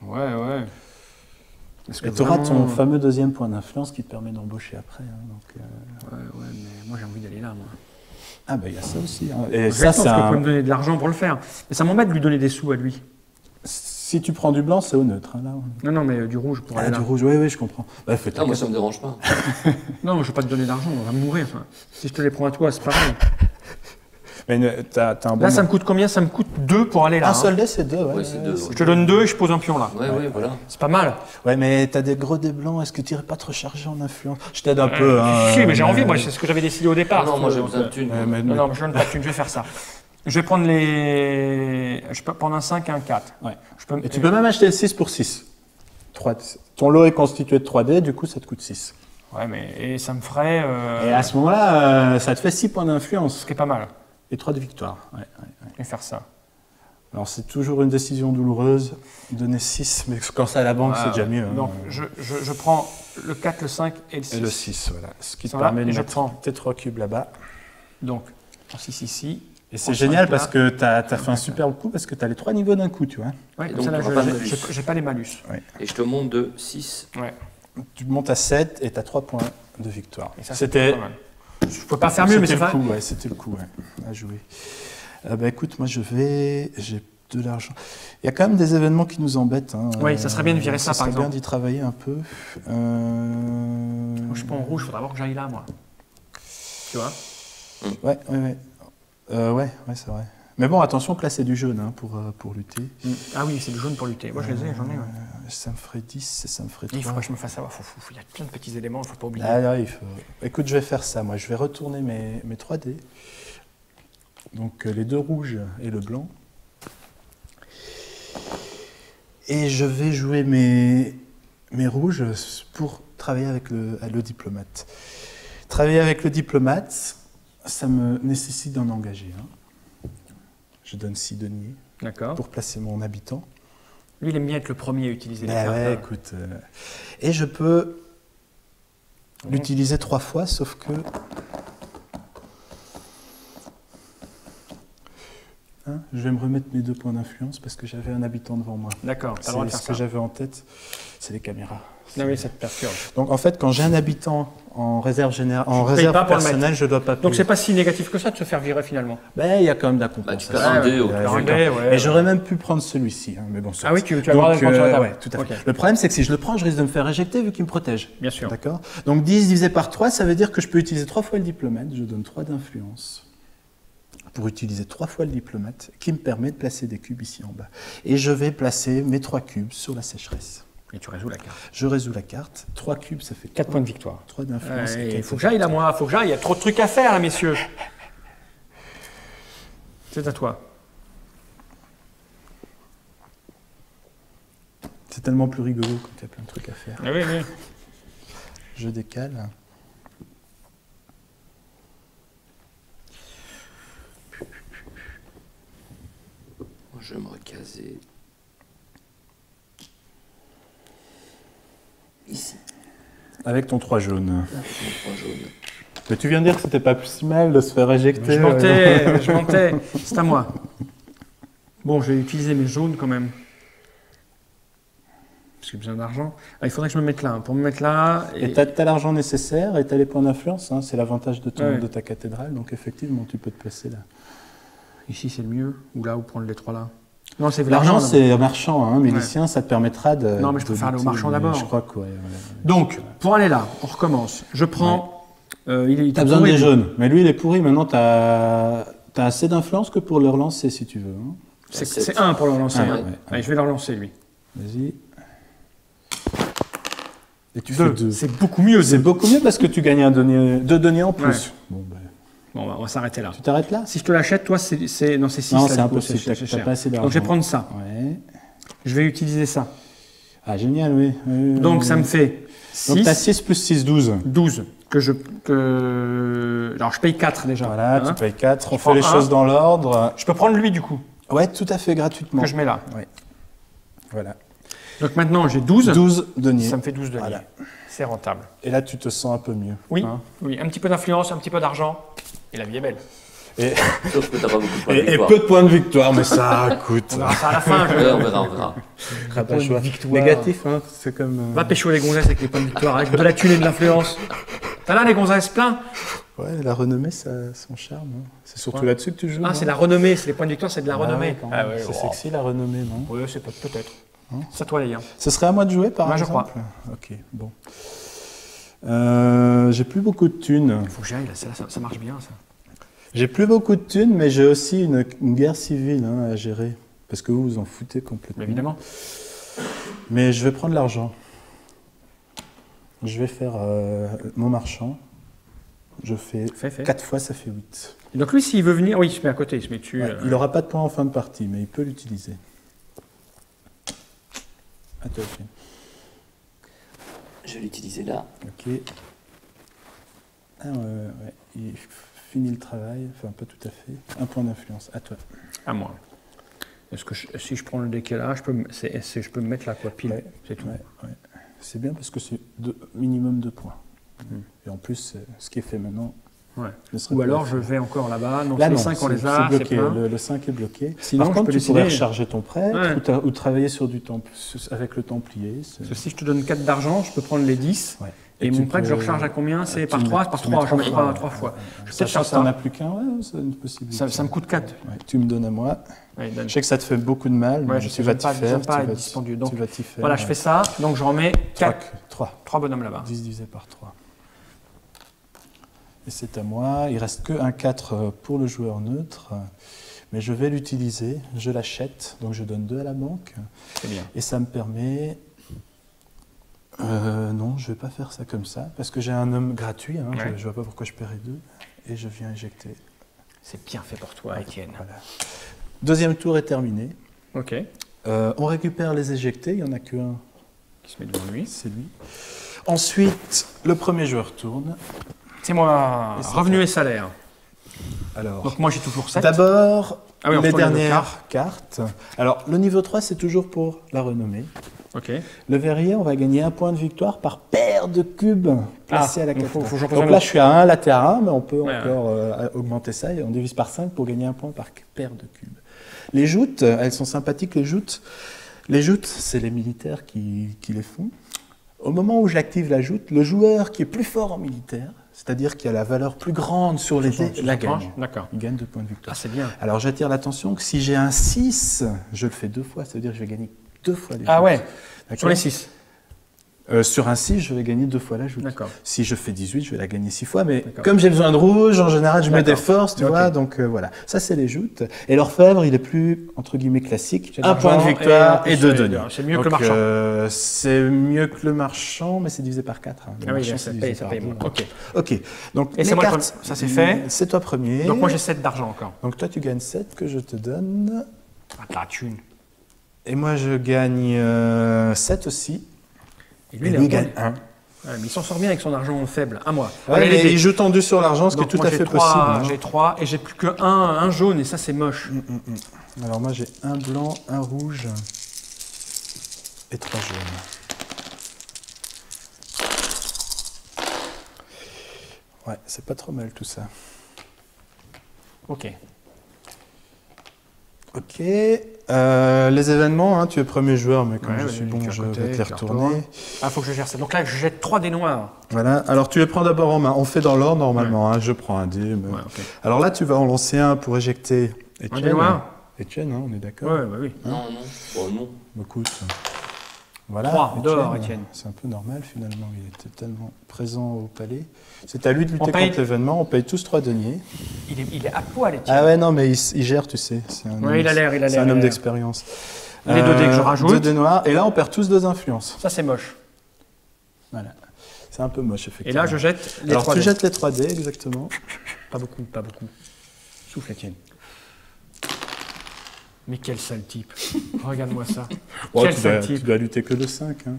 Ouais. Et tu auras ton fameux 2e point d'influence qui te permet d'embaucher après. Hein, donc, Ouais, mais moi j'ai envie d'aller là, moi. Ah, il y a ça aussi. Hein. Et ça, c'est vous pouvez me donner de l'argent pour le faire. Mais ça m'embête de lui donner des sous à lui. Si tu prends du blanc, c'est au neutre. Hein, là. Non, mais du rouge pour aller là. Du rouge, oui, je comprends. Moi, ça me dérange pas. Non, je ne vais pas te donner d'argent, on va mourir. Enfin. Si je te les prends à toi, c'est pareil. Mais t'as un bon là, ça me coûte combien? Ça me coûte 2 pour aller là. Un seul dé, c'est 2. Ouais, c'est 2. Je te donne 2 et je pose un pion là. Ouais, voilà. C'est pas mal. Ouais, mais t'as des gros dés blancs, est-ce que tu irais pas te recharger en influence? Je t'aide un peu. Si, mais j'ai envie, moi, c'est ce que j'avais décidé au départ. Non, moi j'ai besoin de thunes. Non, je donne pas de thunes, je vais faire ça. Je vais prendre Je peux prendre un 5 et un 4. Ouais. Et tu peux même acheter 6 pour 6. Ton lot est constitué de 3 dés, du coup ça te coûte 6. Ouais, mais ça me ferait... Et à ce moment-là, ça te fait 6 points d'influence. Ce qui est pas mal. Et 3 de victoire. Ouais. Et faire ça. Alors c'est toujours une décision douloureuse, donner 6, mais quand c'est à la banque, c'est déjà mieux. Hein. Donc je prends le 4, le 5 et le 6. Et le 6, voilà. Ce qui te permet de mettre tes 3 cubes là-bas. Donc, 6 ici. Et c'est génial parce que tu as fait un superbe coup parce que tu as les 3 niveaux d'un coup, tu vois. Oui, donc j'ai pas les malus. Ouais. Et je te monte de 6. Ouais. Tu montes à 7 et tu as 3 points de victoire. Et ça, c'était... Je ne peux pas faire mieux, mais c'est ça. C'était le coup, à jouer. Écoute, moi j'ai de l'argent. Il y a quand même des événements qui nous embêtent. Hein. Oui, ça serait bien de virer ça, par exemple. Ça serait bien d'y travailler un peu. Moi, je suis pas en rouge, il faudra voir que j'aille là, moi. Tu vois? Ouais, c'est vrai. Mais bon, attention que là, c'est du jaune hein, pour lutter. Ah oui, c'est du jaune pour lutter. Moi, je les ai, j'en ai. Ça me ferait 10 et ça me ferait 3. Il faudrait que je me fasse savoir. Il y a plein de petits éléments, il ne faut pas oublier. Écoute, je vais faire ça, moi. Je vais retourner mes 3 dés. Donc, les 2 rouges et le blanc. Et je vais jouer mes rouges pour travailler avec le diplomate. Travailler avec le diplomate, ça me nécessite d'en engager un. Je donne 6 deniers pour placer mon habitant. Lui, il aime bien être le premier à utiliser les cartes. Ouais, écoute. Et je peux l'utiliser 3 fois, sauf que... je vais me remettre mes 2 points d'influence parce que j'avais un habitant devant moi. D'accord, tu as le droit de faire ça. Ce que j'avais en tête, c'est les caméras. Non, oui, ça te perturbe. Donc en fait, quand j'ai un habitant en réserve générale, en réserve personnelle, je ne dois pas payer. Donc c'est pas si négatif que ça de se faire virer finalement. Ben, il y a quand même de la compensation. Tu perds un dé. Et j'aurais même pu prendre celui-ci. Mais bon, ah oui, tu as le droit de prendre sur la table. Ouais, tout à fait. Le problème, c'est que si je le prends, je risque de me faire éjecter vu qu'il me protège. Bien sûr. D'accord. Donc 10 divisé par 3, ça veut dire que je peux utiliser 3 fois le diplomate. Je donne 3 d'influence pour utiliser 3 fois le diplomate, qui me permet de placer des cubes ici en bas. Et je vais placer mes 3 cubes sur la sécheresse. Et tu résous la carte. Je résous la carte. 3 cubes, ça fait 4 points de victoire. 3 d'influence. Il faut que j'aille là, moi. Il faut que j'aille. Il y a trop de trucs à faire, là, messieurs. C'est à toi. C'est tellement plus rigolo quand il y a plein de trucs à faire. Ah oui, oui. Je décale. Je vais me recaser ici. Avec ton 3 jaune. Avec mon 3 jaune. Mais tu viens de dire que c'était pas plus si mal de se faire éjecter. Je mentais. C'est à moi. Bon, je vais utiliser mes jaunes quand même. Parce que j'ai besoin d'argent. Ah, il faudrait que je me mette là. Pour me mettre là... Et tu as l'argent nécessaire et tu as les points d'influence. Hein. C'est l'avantage de ta cathédrale. Donc effectivement, tu peux te placer là. Ici, c'est le mieux. Ou là, ou prendre les 3 là. Non, c'est l'argent, c'est marchand. Hein. Milicien, ça te permettra de... Non, mais je peux faire aller au marchand d'abord. Je crois que ouais. Donc, pour aller là, on recommence. Je prends... tu as besoin des jaunes. Mais lui, il est pourri. Maintenant, tu as assez d'influence que pour le relancer, si tu veux. Hein. C'est 1 pour le relancer. Allez, je vais le relancer, lui. Vas-y. Et tu 2. fais 2. C'est beaucoup mieux. C'est beaucoup mieux parce que tu gagnes 2 deniers en plus. Ouais. Bon, on va s'arrêter là. Tu t'arrêtes là? Si je te l'achète, toi, c'est 6. Non, c'est impossible. Tu n'as pas assez d'argent. Donc, je vais prendre ça. Ouais. Je vais utiliser ça. Ah, génial, oui. Donc, ça me fait 6. Donc, tu as 6 plus 6, 12. 12. Alors, je paye 4 déjà. Voilà, tu payes 4. On fait les choses dans l'ordre. Je peux prendre lui, du coup? Ouais, tout à fait, gratuitement. Que je mets là. Ouais. Voilà. Donc, maintenant, j'ai 12. 12 deniers. Ça me fait 12 deniers. Voilà. C'est rentable. Et là, tu te sens un peu mieux. Oui, oui. Un petit peu d'influence, un petit peu d'argent. Et la vie est belle. Sauf que t'as pas beaucoup de points de victoire. Et peu de points de victoire, mais ça, écoute. On verra ça à la fin. On verra. Pas choix. Négatif, hein. C'est comme. Va pécho les gonzesses avec les points de victoire, avec de la thune et de l'influence. T'as là les gonzesses plein? Ouais, la renommée, ça a son charme. Hein. C'est surtout là-dessus que tu joues. Ah, c'est la renommée, c'est les points de victoire, c'est de la renommée. C'est sexy la renommée, non? Oui, c'est peut-être. C'est à toi, les gars. Ce serait à moi de jouer, par exemple? Moi, je crois. Ok, bon. J'ai plus beaucoup de thunes. Il faut que j'aille, là, ça marche bien, ça. J'ai plus beaucoup de thunes, mais j'ai aussi une guerre civile à gérer. Parce que vous vous en foutez complètement. Mais évidemment. Mais je vais prendre l'argent. Je vais faire mon marchand. Je fais 4 fois, ça fait 8. Et donc lui, s'il veut venir, oui, il se met à côté, il se met dessus. Il n'aura pas de points en fin de partie, mais il peut l'utiliser. À toi, Phil. Je vais l'utiliser là. Ok. Ah ouais. Il finit le travail, enfin pas tout à fait. 1 point d'influence. À toi. À moi. Est-ce que si je prends le décalage, je peux me mettre là, quoi, pile. C'est tout. Ouais. C'est bien parce que c'est minimum 2 points. Et en plus, ce qui est fait maintenant. Ouais. Ou alors je vais encore là-bas. Donc là, les 5 on les a. C'est bloqué. Le 5 est bloqué. Sinon, par contre, tu pourrais recharger ton prêtre ou travailler sur du avec le Templier. Si je te donne 4 d'argent, je peux prendre les 10. Ouais. Et mon prêtre, je recharge à combien? C'est par 3? Par 3, je mets 3 fois. Je peut-être faire ça. Tu n'en as plus qu'un, c'est une possibilité. Ça me coûte 4. Ouais, tu me donnes à moi. Je sais que ça te fait beaucoup de mal, mais tu vas t'y faire. Tu vas t'y faire. Voilà, je fais ça. Donc je remets 3 bonhommes là-bas. 10 divisé par 3. Et c'est à moi. Il ne reste que un 4 pour le joueur neutre. Mais je vais l'utiliser. Je l'achète. Donc je donne 2 à la banque. C'est bien. Et ça me permet... non, je ne vais pas faire ça comme ça. Parce que j'ai un homme gratuit. Hein, je ne vois pas pourquoi je paierais 2. Et je viens éjecter. C'est bien fait pour toi, Étienne. Voilà. Deuxième tour est terminé. Ok. On récupère les éjectés, il n'y en a qu'un qui se met devant lui. C'est lui. Ensuite, le premier joueur tourne. C'est moi. Revenu et salaire. Alors, donc moi j'ai toujours 7. D'abord, les dernières cartes. Alors, le niveau 3, c'est toujours pour la renommée. Ok. Le verrier, on va gagner 1 point de victoire par paire de cubes placés à la carte. Donc là, je suis à 1, là, t'es à 1, mais on peut encore augmenter ça et on divise par 5 pour gagner 1 point par paire de cubes. Les joutes, elles sont sympathiques, les joutes. Les joutes, c'est les militaires qui les font. Au moment où j'active la joute, le joueur qui est plus fort en militaire, c'est-à-dire qui a la valeur plus grande sur les dés, la gagne. D'accord. Il gagne 2 points de victoire. Ah, c'est bien. Alors j'attire l'attention que si j'ai un 6, je le fais 2 fois, ça veut dire que je vais gagner 2 fois les joutes. Ah ouais, sur les 6. Sur un 6, je vais gagner 2 fois la joute. D'accord. Si je fais 18, je vais la gagner 6 fois. Mais comme j'ai besoin de rouge, en général, je mets des forces, tu vois. Donc voilà. Ça, c'est les joutes. Et l'orfèvre, il est plus, entre guillemets, classique. 1 point de victoire et 2 deniers. C'est mieux que le marchand. C'est mieux que le marchand, mais c'est divisé par 4. Hein. Ah oui, ça paye moins. Ok. Donc, et c'est moi, ça c'est fait. C'est toi premier. Donc moi, j'ai 7 d'argent encore. Donc toi, tu gagnes 7 que je te donne. Ah, la thune. Et moi, je gagne 7 aussi. Et lui, il gagne 1. Ouais, mais il s'en sort bien avec son argent faible. À moi. Ouais, il joue tendu sur l'argent, ce qui est tout à fait possible. J'ai 3 et j'ai plus que un jaune et ça c'est moche. Alors moi j'ai un blanc, un rouge et 3 jaunes. Ouais, c'est pas trop mal tout ça. Ok. Ok. Les événements, hein, tu es premier joueur, mais comme je suis bon, je vais te les retourner. Ah, faut que je gère ça. Donc là, je jette 3 dés noirs. Voilà. Alors tu les prends d'abord en main. On fait dans l'ordre normalement. Hein. Je prends un dé. Mais... Ouais, okay. Alors là, tu vas en lancer un pour éjecter Etienne. Un dé noir. Etienne, hein, on est d'accord. Ouais, bah oui. Hein non. Bon, non. Écoute. Voilà. 3 d'or, Etienne. C'est un peu normal finalement. Il était tellement présent au palais. C'est à lui de lutter contre l'événement. On paye tous 3 deniers. Il est à poil, Etienne. Ah ouais, non, mais il gère, tu sais. C'est un homme, il a l'air. C'est un homme d'expérience. Les 2 dés que je rajoute. 2 dés noirs. Et là, on perd tous 2 influences. Ça, c'est moche. Voilà. C'est un peu moche, effectivement. Et là, je jette les 3 dés. Alors, tu jettes les 3 dés, exactement. Pas beaucoup. Souffle, Etienne. Mais quel sale type. Regarde-moi ça. Quel sale type. Tu dois lutter que le 5. Hein.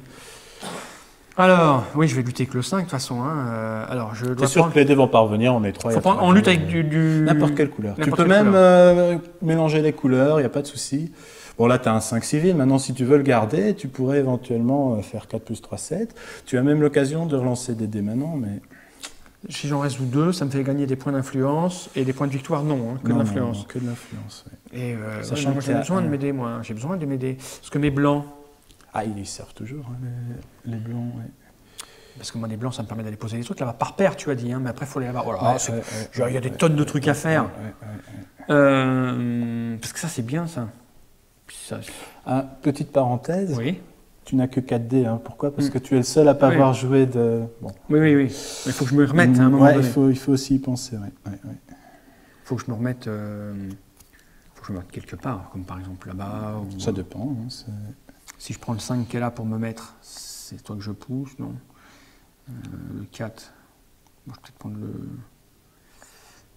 Alors, oui, je vais lutter que le 5 de toute façon. Hein. Alors, je dois. C'est sûr que les dés vont parvenir, on est 3. On lutte avec du... N'importe quelle couleur. Tu peux même mélanger les couleurs, il n'y a pas de souci. Bon, là, tu as un 5 civil. Maintenant, si tu veux le garder, tu pourrais éventuellement faire 4 plus 3, 7. Tu as même l'occasion de relancer des dés maintenant, mais... Si j'en résout 2, ça me fait gagner des points d'influence et des poins de victoire, non, que de l'influence. Non, que de l'influence, oui. Et sachant que j'ai besoin de m'aider, moi. J'ai besoin de m'aider. Parce que mes blancs... Ah, ils servent toujours, hein, les blancs, oui. Parce que moi, les blancs, ça me permet d'aller poser des trucs là-bas par paire, tu as dit, hein, mais après, il faut les là-bas. Voilà, il y a des tonnes de trucs à faire. Parce que ça, c'est bien, ça. Petite parenthèse. Oui. Tu n'as que 4 dés. Hein. Pourquoi ? Parce que tu es le seul à ne pas avoir joué de... Bon. Oui. Mais il faut que je me remette à un moment donné. Il faut aussi y penser. Il faut que je me remette... quelque part, comme par exemple là-bas. Ou... Ça dépend. Hein, si je prends le 5 qui est là pour me mettre, c'est toi que je pousse, non ? Le 4. Bon, je vais peut-être prendre le...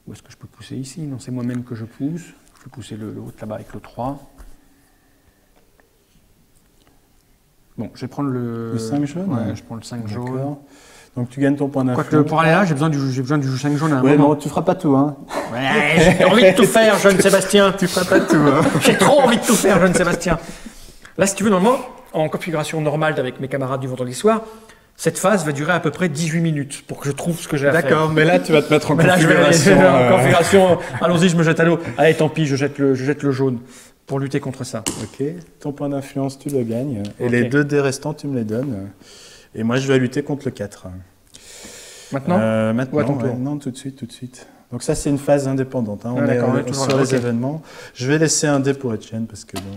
Où est-ce que je peux pousser ici ? Non, c'est moi-même que je pousse. Je vais pousser le haut là-bas avec le 3. Bon, je vais prendre le 5 jaune. Ouais, je prends le 5 jaune. Donc tu gagnes ton point d'influence. Quoique pour aller là, j'ai besoin du 5 jaune à un moment. Non, tu feras pas tout, hein. Ouais, j'ai envie de tout faire, jeune Sébastien. Tu feras pas tout, hein. J'ai trop envie de tout faire, jeune Sébastien. Là, si tu veux, normalement, en configuration normale avec mes camarades du vendredi soir, cette phase va durer à peu près 18 minutes pour que je trouve ce que j'ai à faire. D'accord, mais là, tu vas te mettre en configuration. Là, je vais en configuration. Allons-y, je me jette à l'eau. Allez, tant pis, je jette le jaune. Pour lutter contre ça. Ok, ton point d'influence, tu le gagnes. Et les 2 dés restants, tu me les donnes. Et moi, je vais lutter contre le 4. Maintenant non, tout de suite. Donc ça, c'est une phase indépendante. Hein. On est sur les événements. Je vais laisser un dé pour Etienne, parce que bon...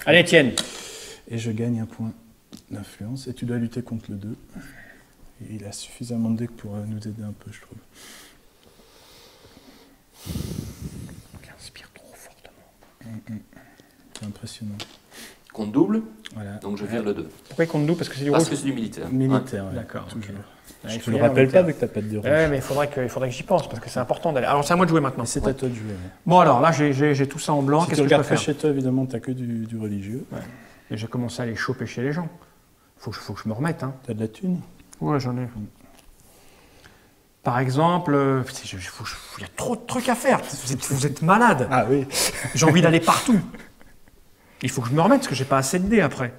Allez, Etienne. Et je gagne un point d'influence. Et tu dois lutter contre le 2. Et il a suffisamment de dés pour nous aider un peu, je trouve. Il inspire trop fortement. C'est impressionnant. compte double, Voilà. donc je vire le 2. Pourquoi il compte double? Parce que c'est du rouge? Parce que c'est du militaire. Militaire, ouais. D'accord. Toujours. Ouais, Je il te faut le y aller en rappelle pas militaire. vu que tu n'as pas de rouge. Ouais, mais il faudrait que j'y pense parce que c'est important d'aller. Alors c'est à moi de jouer maintenant. C'est à toi de jouer. Ouais. Bon alors là j'ai tout ça en blanc. Si tu Qu'est-ce que je peux regardes pas faire? chez toi, évidemment, tu n'as que du religieux. Ouais. Et j'ai commencé à les choper chez les gens. Faut que je me remette. Hein. Tu as de la thune. Ouais, j'en ai. Par exemple, il y a trop de trucs à faire. Vous êtes malade. Ah oui. J'ai envie d'aller partout. Il faut que je me remette parce que j'ai pas assez de dés après.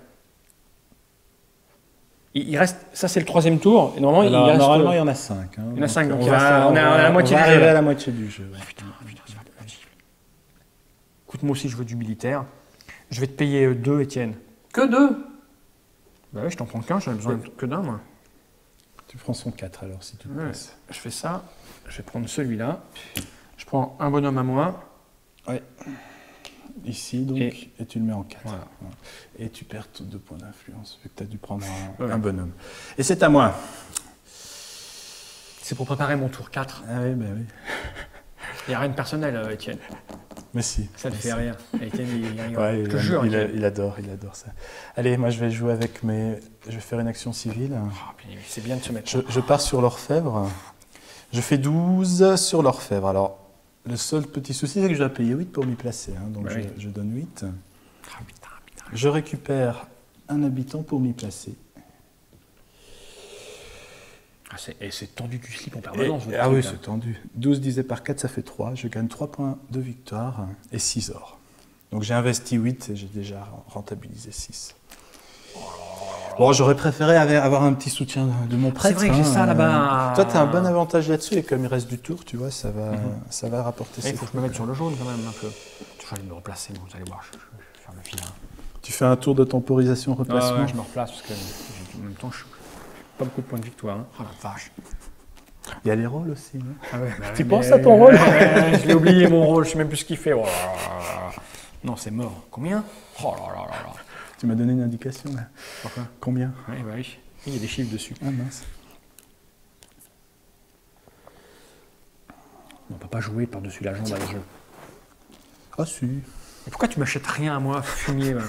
Il reste. Ça, c'est le 3e tour. Et normalement, Alors, il reste. normalement, il y en a 5. Hein. Il y en a 5, donc on il reste- va, on est à la moitié on va du jeu, arriver là. à la moitié du jeu. Ouais. Putain, c'est pas possible. Écoute, moi aussi, je veux du militaire. Je vais te payer 2, Étienne. Que 2? Bah ouais, je t'en prends qu'un, j'en ai besoin que d'un, moi. Tu prends son 4 alors, si tu te Ouais. places. Je fais ça. Je vais prendre celui-là. Je prends un bonhomme à moi. Ouais. Ici, donc, Et- et tu le mets en 4. Voilà. Et tu perds tous 2 points d'influence, vu que tu as dû prendre Ouais. un bonhomme. Et c'est à moi. C'est pour préparer mon tour 4. Ah oui, ben oui. Il n'y a rien de personnel, Étienne. Mais si. Ça te fait rire. Étienne, il rigole. Ouais, Je te jure, Étienne. il adore ça. Allez, moi je vais jouer avec mes... Je vais faire une action civile. Oh, puis c'est bien de se mettre. Je pars sur l'orfèvre. Je fais 12 sur l'orfèvre. Alors, le seul petit souci, c'est que je dois payer 8 pour m'y placer. Hein, donc Bah oui. je donne 8. Ah, putain. Je récupère un habitant pour m'y placer. Ah, c'est tendu du slip en permanence. votre Ah truc, oui, là. c'est tendu. 12 divisé par 4, ça fait 3. Je gagne 3 points de victoire et 6 or. Donc j'ai investi 8 et j'ai déjà rentabilisé 6. Bon, j'aurais préféré avoir un petit soutien de mon prêtre. C'est vrai que j'ai ça là-bas. Toi, tu as un bon avantage là-dessus et comme il reste du tour, tu vois, ça va rapporter Il ses faut que je me mette sur le jaune quand même un peu. Je vais aller me replacer, vous allez voir, je vais faire le filin. Tu fais un tour de temporisation, Ouais, replacement. je me replace parce que en même temps, je n'ai pas beaucoup de points de victoire. Hein. Oh la vache. Il y a les rôles aussi. Hein. Ah ouais, Tu penses à ton rôle? Je l'ai oublié mon rôle, je ne sais même plus ce qu'il fait. Oh là là là. Non, c'est mort. Combien? Oh là là là là. Tu m'as donné une indication là. Pourquoi? Combien? Oui, bah oui. Il y a des chiffres dessus. Ah mince. On ne peut pas jouer par-dessus la jambe à le jeu. Ah si. Et pourquoi tu m'achètes rien à moi, fumier là?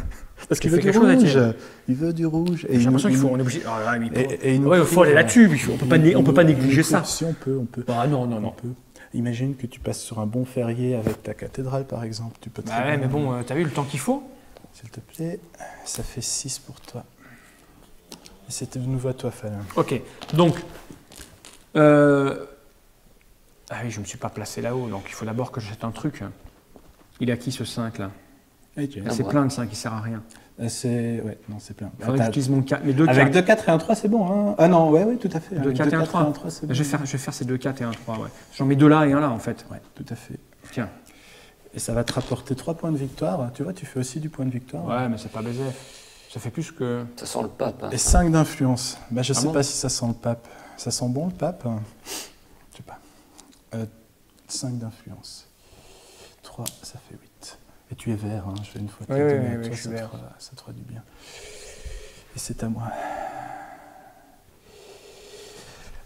Parce qu'il Tu veut fais du quelque chose, rouge. Étienne? Il veut du rouge. Et J'ai l'impression il qu'il faut, nous- on est obligé. Ah, là, mais il nous ouais, il faut aller couvre. là-dessus. On peut pas négliger ça. Si on peut. Ah non, non, On non. peut. Imagine que tu passes sur un bon férié avec ta cathédrale, par exemple. Tu peux très Bah ouais, bien- mais bon, t'as vu le temps qu'il faut? S'il te plaît, ça fait 6 pour toi. Et c'était de nouveau à toi, Fallin. Ok, donc. Ah oui, je ne me suis pas placé là-haut, donc il faut d'abord que j'achète un truc. Il est à qui ce 5 là? C'est moi. plein de 5, il sert à rien. C'est... Ouais, non, c'est plein. Il faudrait que j'utilise mon 4, mes 2 Avec 4. 2, 4 et un 3, c'est bon. Hein. Ah non, ouais, tout à fait. 2 Avec 4 et un 3. c'est bon. Je vais faire ces 2 4 et un 3, ouais. J'en mets 2 là et un là en fait. Ouais, tout à fait. Tiens. Et ça va te rapporter 3 points de victoire. Tu vois, tu fais aussi du point de victoire. Ouais, mais c'est pas baiser. Ça fait plus que. Ça sent le pape. Hein. Et 5 d'influence. Bah, je Ah sais bon pas si ça sent le pape. Ça sent bon le pape? Je sais pas. 5 d'influence. 3, ça fait 8. Et tu es vert, hein. Je fais une fois. Oui, te oui, donner à oui, toi, je suis ça te vert. ça te fera du bien. Et c'est à moi.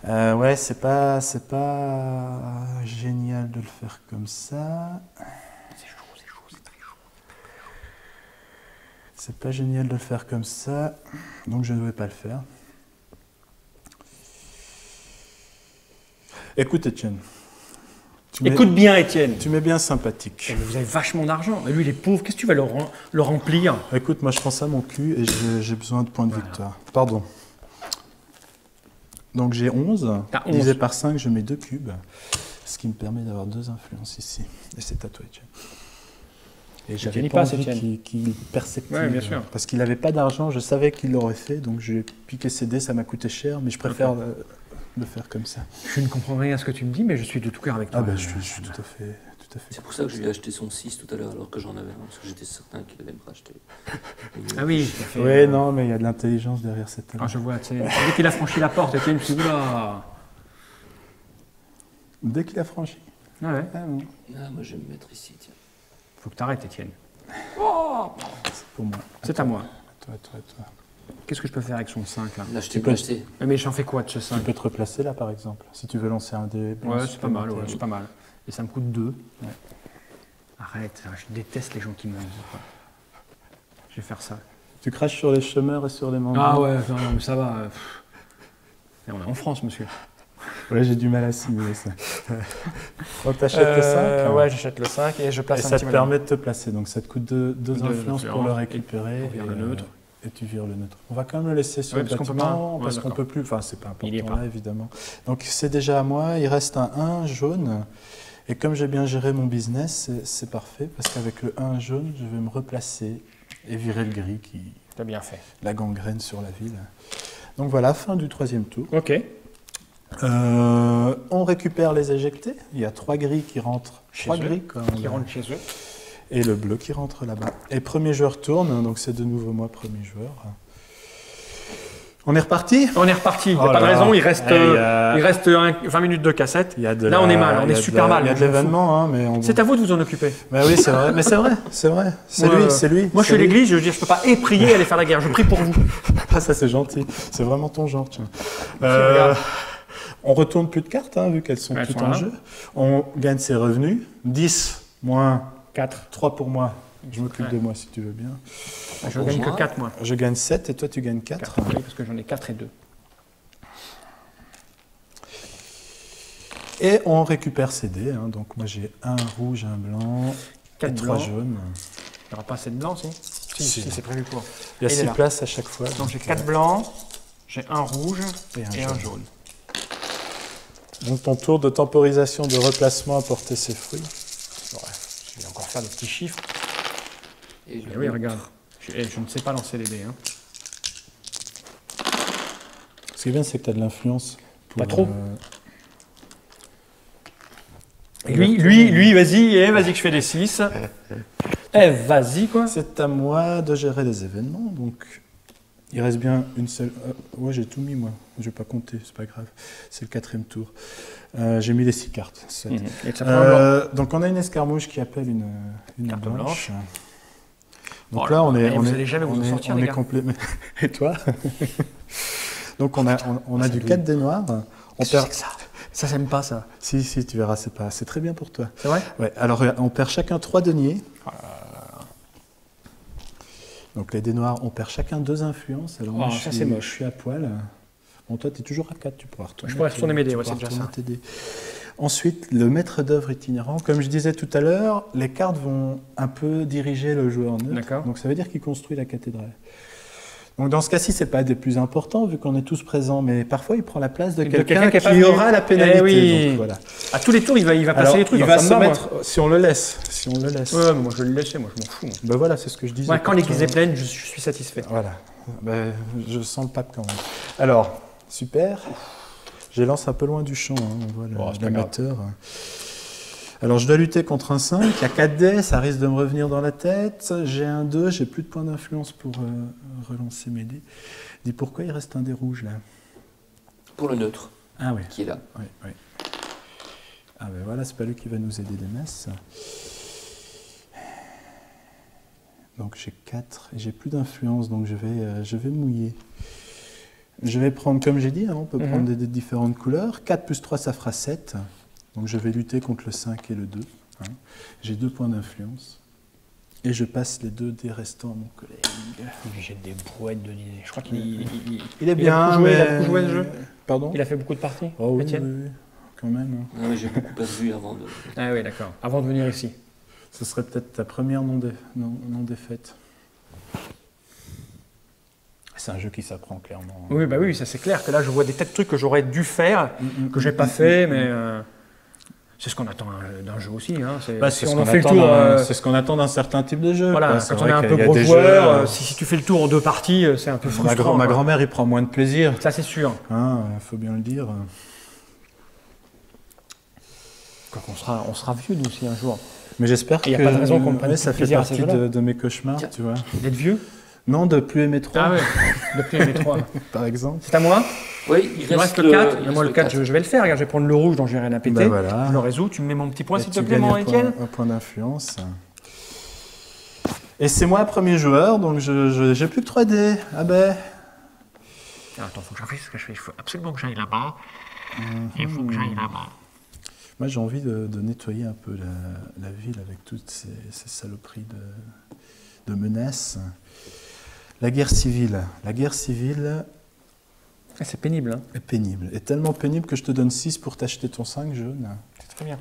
Ouais, c'est pas génial de le faire comme ça. C'est chaud, c'est très chaud. C'est pas génial de le faire comme ça, donc je ne vais pas le faire. Écoute, Étienne. Écoute bien, Étienne. Tu m'es bien sympathique. Mais vous avez vachement d'argent. Mais lui, il est pauvre. Qu'est-ce que tu vas le remplir? Écoute, moi je prends ça mon cul et j'ai besoin de points de victoire. Pardon. Donc j'ai 11. T'as 11. Divisé par 5, je mets 2 cubes. Ce qui me permet d'avoir 2 influences ici. Et c'est à toi, Étienne. Et j'avais Étienne, il pas passe, envie Étienne. qu'il perceptive. Ouais, bien sûr. Parce qu'il n'avait pas d'argent, je savais qu'il l'aurait fait, donc j'ai piqué ses dés, ça m'a coûté cher, mais je préfère le faire comme ça. Je ne comprends rien à ce que tu me dis, mais je suis de tout cœur avec toi. Ah ben je suis tout à fait. C'est pour ça que je lui ai acheté son 6 tout à l'heure, alors que j'en avais un, parce que j'étais certain qu'il allait me racheter. Ah oui, tout à fait. Oui, non, mais il y a de l'intelligence derrière cette Ah, je vois, tu sais. Dès qu'il a franchi la porte, Étienne, je me suis dit, oula. Dès qu'il a franchi. Ah ouais. Ah non, Ah, moi, je vais me mettre ici, tiens. Faut que t'arrêtes, Étienne. c'est pour moi. C'est à moi. À toi, à toi, à toi. Qu'est-ce que je peux faire avec son 5 là? L'acheter, peux- l'acheter. Mais j'en fais quoi de ce Tu 5? peux te replacer là, par exemple, si tu veux lancer un dé. blanc Ouais, c'est pas mal, ouais, supplémentaire. c'est pas mal. Et ça me coûte 2. Arrête, je déteste les gens qui mentent. Je vais faire ça. Tu craches sur les chômeurs et sur les mendiants. Ah ouais, non, mais ça va. Et on est en France, monsieur. Ouais, j'ai du mal à simuler ça. Donc tu achètes le 5 Ouais, j'achète le 5 et je place et un ça petit te permet de te placer. Donc ça te coûte deux influences pour le récupérer. On vire le neutre. Et tu vires le neutre. On va quand même le laisser sur le bâtiment parce qu'on peut plus. Enfin, c'est pas important là, évidemment. Donc c'est déjà à moi. Il reste un 1 jaune. Et comme j'ai bien géré mon business, c'est parfait parce qu'avec le 1 jaune, je vais me replacer et virer le gris qui. T'as bien fait. La gangrène sur la ville. Donc voilà, fin du 3e tour. Ok. On récupère les éjectés. Il y a 3 gris qui rentrent. Chez 3 eux. gris Qui rentrent chez eux. Et le bleu qui rentre là-bas. Et premier joueur tourne, donc c'est de nouveau moi premier joueur. On est reparti ? On est reparti, il n'y a pas de raison, il reste 20 minutes de cassette. Là on est mal, on est super mal. Il y a de l'événement, hein, mais c'est à vous de vous en occuper. Bah oui, c'est vrai, mais c'est vrai. C'est lui. Moi je suis à l'église, je veux dire, je ne peux pas prier et aller faire la guerre, je prie pour vous. Ah ça c'est gentil, c'est vraiment ton genre. Tiens. On retourne plus de cartes, hein, vu qu'elles sont toutes en jeu. On gagne ses revenus, 10 moins 4, 3 pour moi. Je m'occupe de moi si tu veux bien. Je gagne que 4 moi. Je gagne 7 et toi tu gagnes 4. Oui, parce que j'en ai 4 et 2. Et on récupère ces dés. Hein. Donc moi j'ai un rouge, un blanc et 3 jaunes. Il n'y aura pas assez de blancs, si c'est prévu pour. Il y a 6 places à chaque fois. Donc j'ai 4 blancs, j'ai un rouge et un jaune. Donc ton tour de temporisation de replacement a porté ses fruits. Ouais, je vais encore faire des petits chiffres. Et oui, regarde, je ne sais pas lancer les dés. Hein. Ce qui est bien, c'est que tu as de l'influence. Pas trop. Lui, vas-y que je fais des 6. Vas-y, quoi. C'est à moi de gérer les événements, donc il reste bien une seule... ouais, j'ai tout mis, moi. Je ne vais pas compter, c'est pas grave. C'est le 4e tour. J'ai mis les 6 cartes. Et ça prend un blanc. Donc on a une escarmouche qui appelle une carte blanche. Donc là, on est complet. Et toi? Donc on a du 4 dés noirs. On perd... Ça s'aime pas, ça. Si, tu verras, c'est très bien pour toi. C'est vrai? Ouais. Alors on perd chacun 3 deniers. Donc les dés noirs, on perd chacun 2 influences. Alors moi, c'est moche. Je suis à poil. Bon, toi, tu es toujours à 4, tu pourras retourner. Je pourrais retourner mes dés, c'est déjà ça. Ensuite, le maître d'œuvre itinérant. Comme je disais tout à l'heure, les cartes vont un peu diriger le joueur neutre. D'accord. Donc ça veut dire qu'il construit la cathédrale. Donc dans ce cas-ci, ce n'est pas des plus importants vu qu'on est tous présents, mais parfois il prend la place de quelqu'un qui aura la pénalité. Oui. Donc, voilà. À tous les tours, il va passer les trucs. Il va se mettre, si on le laisse. Ouais, mais moi je vais le laisser, moi je m'en fous. Ben voilà, c'est ce que je disais. Ouais, quand l'église est pleine, je suis satisfait. Voilà. Ben, je sens le pape quand même. Alors, super. Je lance un peu loin du champ, hein. On voit l'amateur. Alors je dois lutter contre un 5, il y a 4 dés, ça risque de me revenir dans la tête. J'ai un 2, j'ai plus de points d'influence pour relancer mes dés. Dis pourquoi il reste un dé rouge là? Pour le neutre. Ah oui. Qui est là. Oui. Ah ben voilà, c'est pas lui qui va nous aider des messes. Donc j'ai 4 et j'ai plus d'influence, donc je vais mouiller. Je vais prendre, comme j'ai dit, hein, on peut prendre des différentes couleurs. 4 plus 3, ça fera 7. Donc je vais lutter contre le 5 et le 2. Hein. J'ai 2 points d'influence. Et je passe les 2 dés restants à mon collègue. J'ai des brouettes de l'idée. Je crois qu'il est bien. Il a beaucoup joué ce jeu. Pardon? Il a fait beaucoup de parties, Étienne? Oui, quand même. Hein. Ah oui, j'ai beaucoup perdu avant de... Ah oui, d'accord. Avant de venir ici. Ce serait peut-être ta première non-défaite. C'est un jeu qui s'apprend clairement. Oui, bah oui, ça c'est clair que là je vois des tas de trucs que j'aurais dû faire, que j'ai pas fait, mais c'est ce qu'on attend d'un jeu aussi. Hein. Si on fait le tour, c'est ce qu'on attend d'un certain type de jeu. Voilà, quand on est un peu gros joueur, si tu fais le tour en 2 parties, c'est un peu frustrant. Ma grand-mère, il prend moins de plaisir. Ça c'est sûr. Faut bien le dire. On sera vieux nous aussi un jour. Mais j'espère que... Il n'y a pas de raison qu'on prenne ça fait partie de mes cauchemars, tu vois. D'être vieux? Non, de plus aimer 3. Ah ouais, de plus aimer 3. Par exemple. C'est à moi? Oui, il reste le 4. Moi, le 4, je vais le faire. Regarde, je vais prendre le rouge dont j'ai rien à péter. Ben voilà. Je le résous. Tu me mets mon petit point, s'il te plaît, mon Étienne? Un point d'influence. Et c'est moi, premier joueur, donc j'ai plus que 3 dés. Ah ben. Attends, faut que j'arrive ce que je fais. Il faut absolument que j'aille là-bas. Il faut que j'aille là-bas. Moi, j'ai envie de nettoyer un peu la ville avec toutes ces saloperies de menaces. La guerre civile. La guerre civile C'est pénible. Hein. est pénible. Est tellement pénible que je te donne 6 pour t'acheter ton 5 jaune. C'est très bien.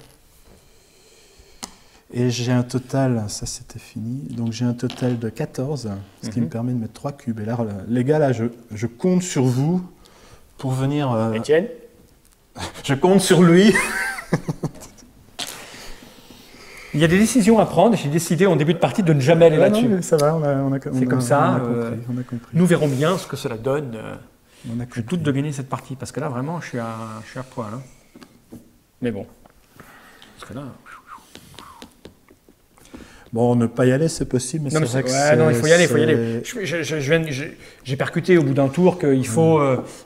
Et j'ai un total, ça c'était fini, donc j'ai un total de 14, ce qui me permet de mettre 3 cubes. Et là, les gars, là, je compte sur vous pour venir... Étienne? Je compte sur lui. Il y a des décisions à prendre. J'ai décidé en début de partie de ne jamais aller là-dessus. Non, mais ça va, c'est comme ça. On a compris. Nous verrons bien ce que cela donne. On a Je doute de gagner cette partie parce que là, vraiment, je suis à poil. Hein. Mais bon. Parce que là... Bon, ne pas y aller, c'est possible, mais non, c'est vrai que ouais, non, il faut y aller, il faut y aller. J'ai percuté au bout d'un tour qu'il faut,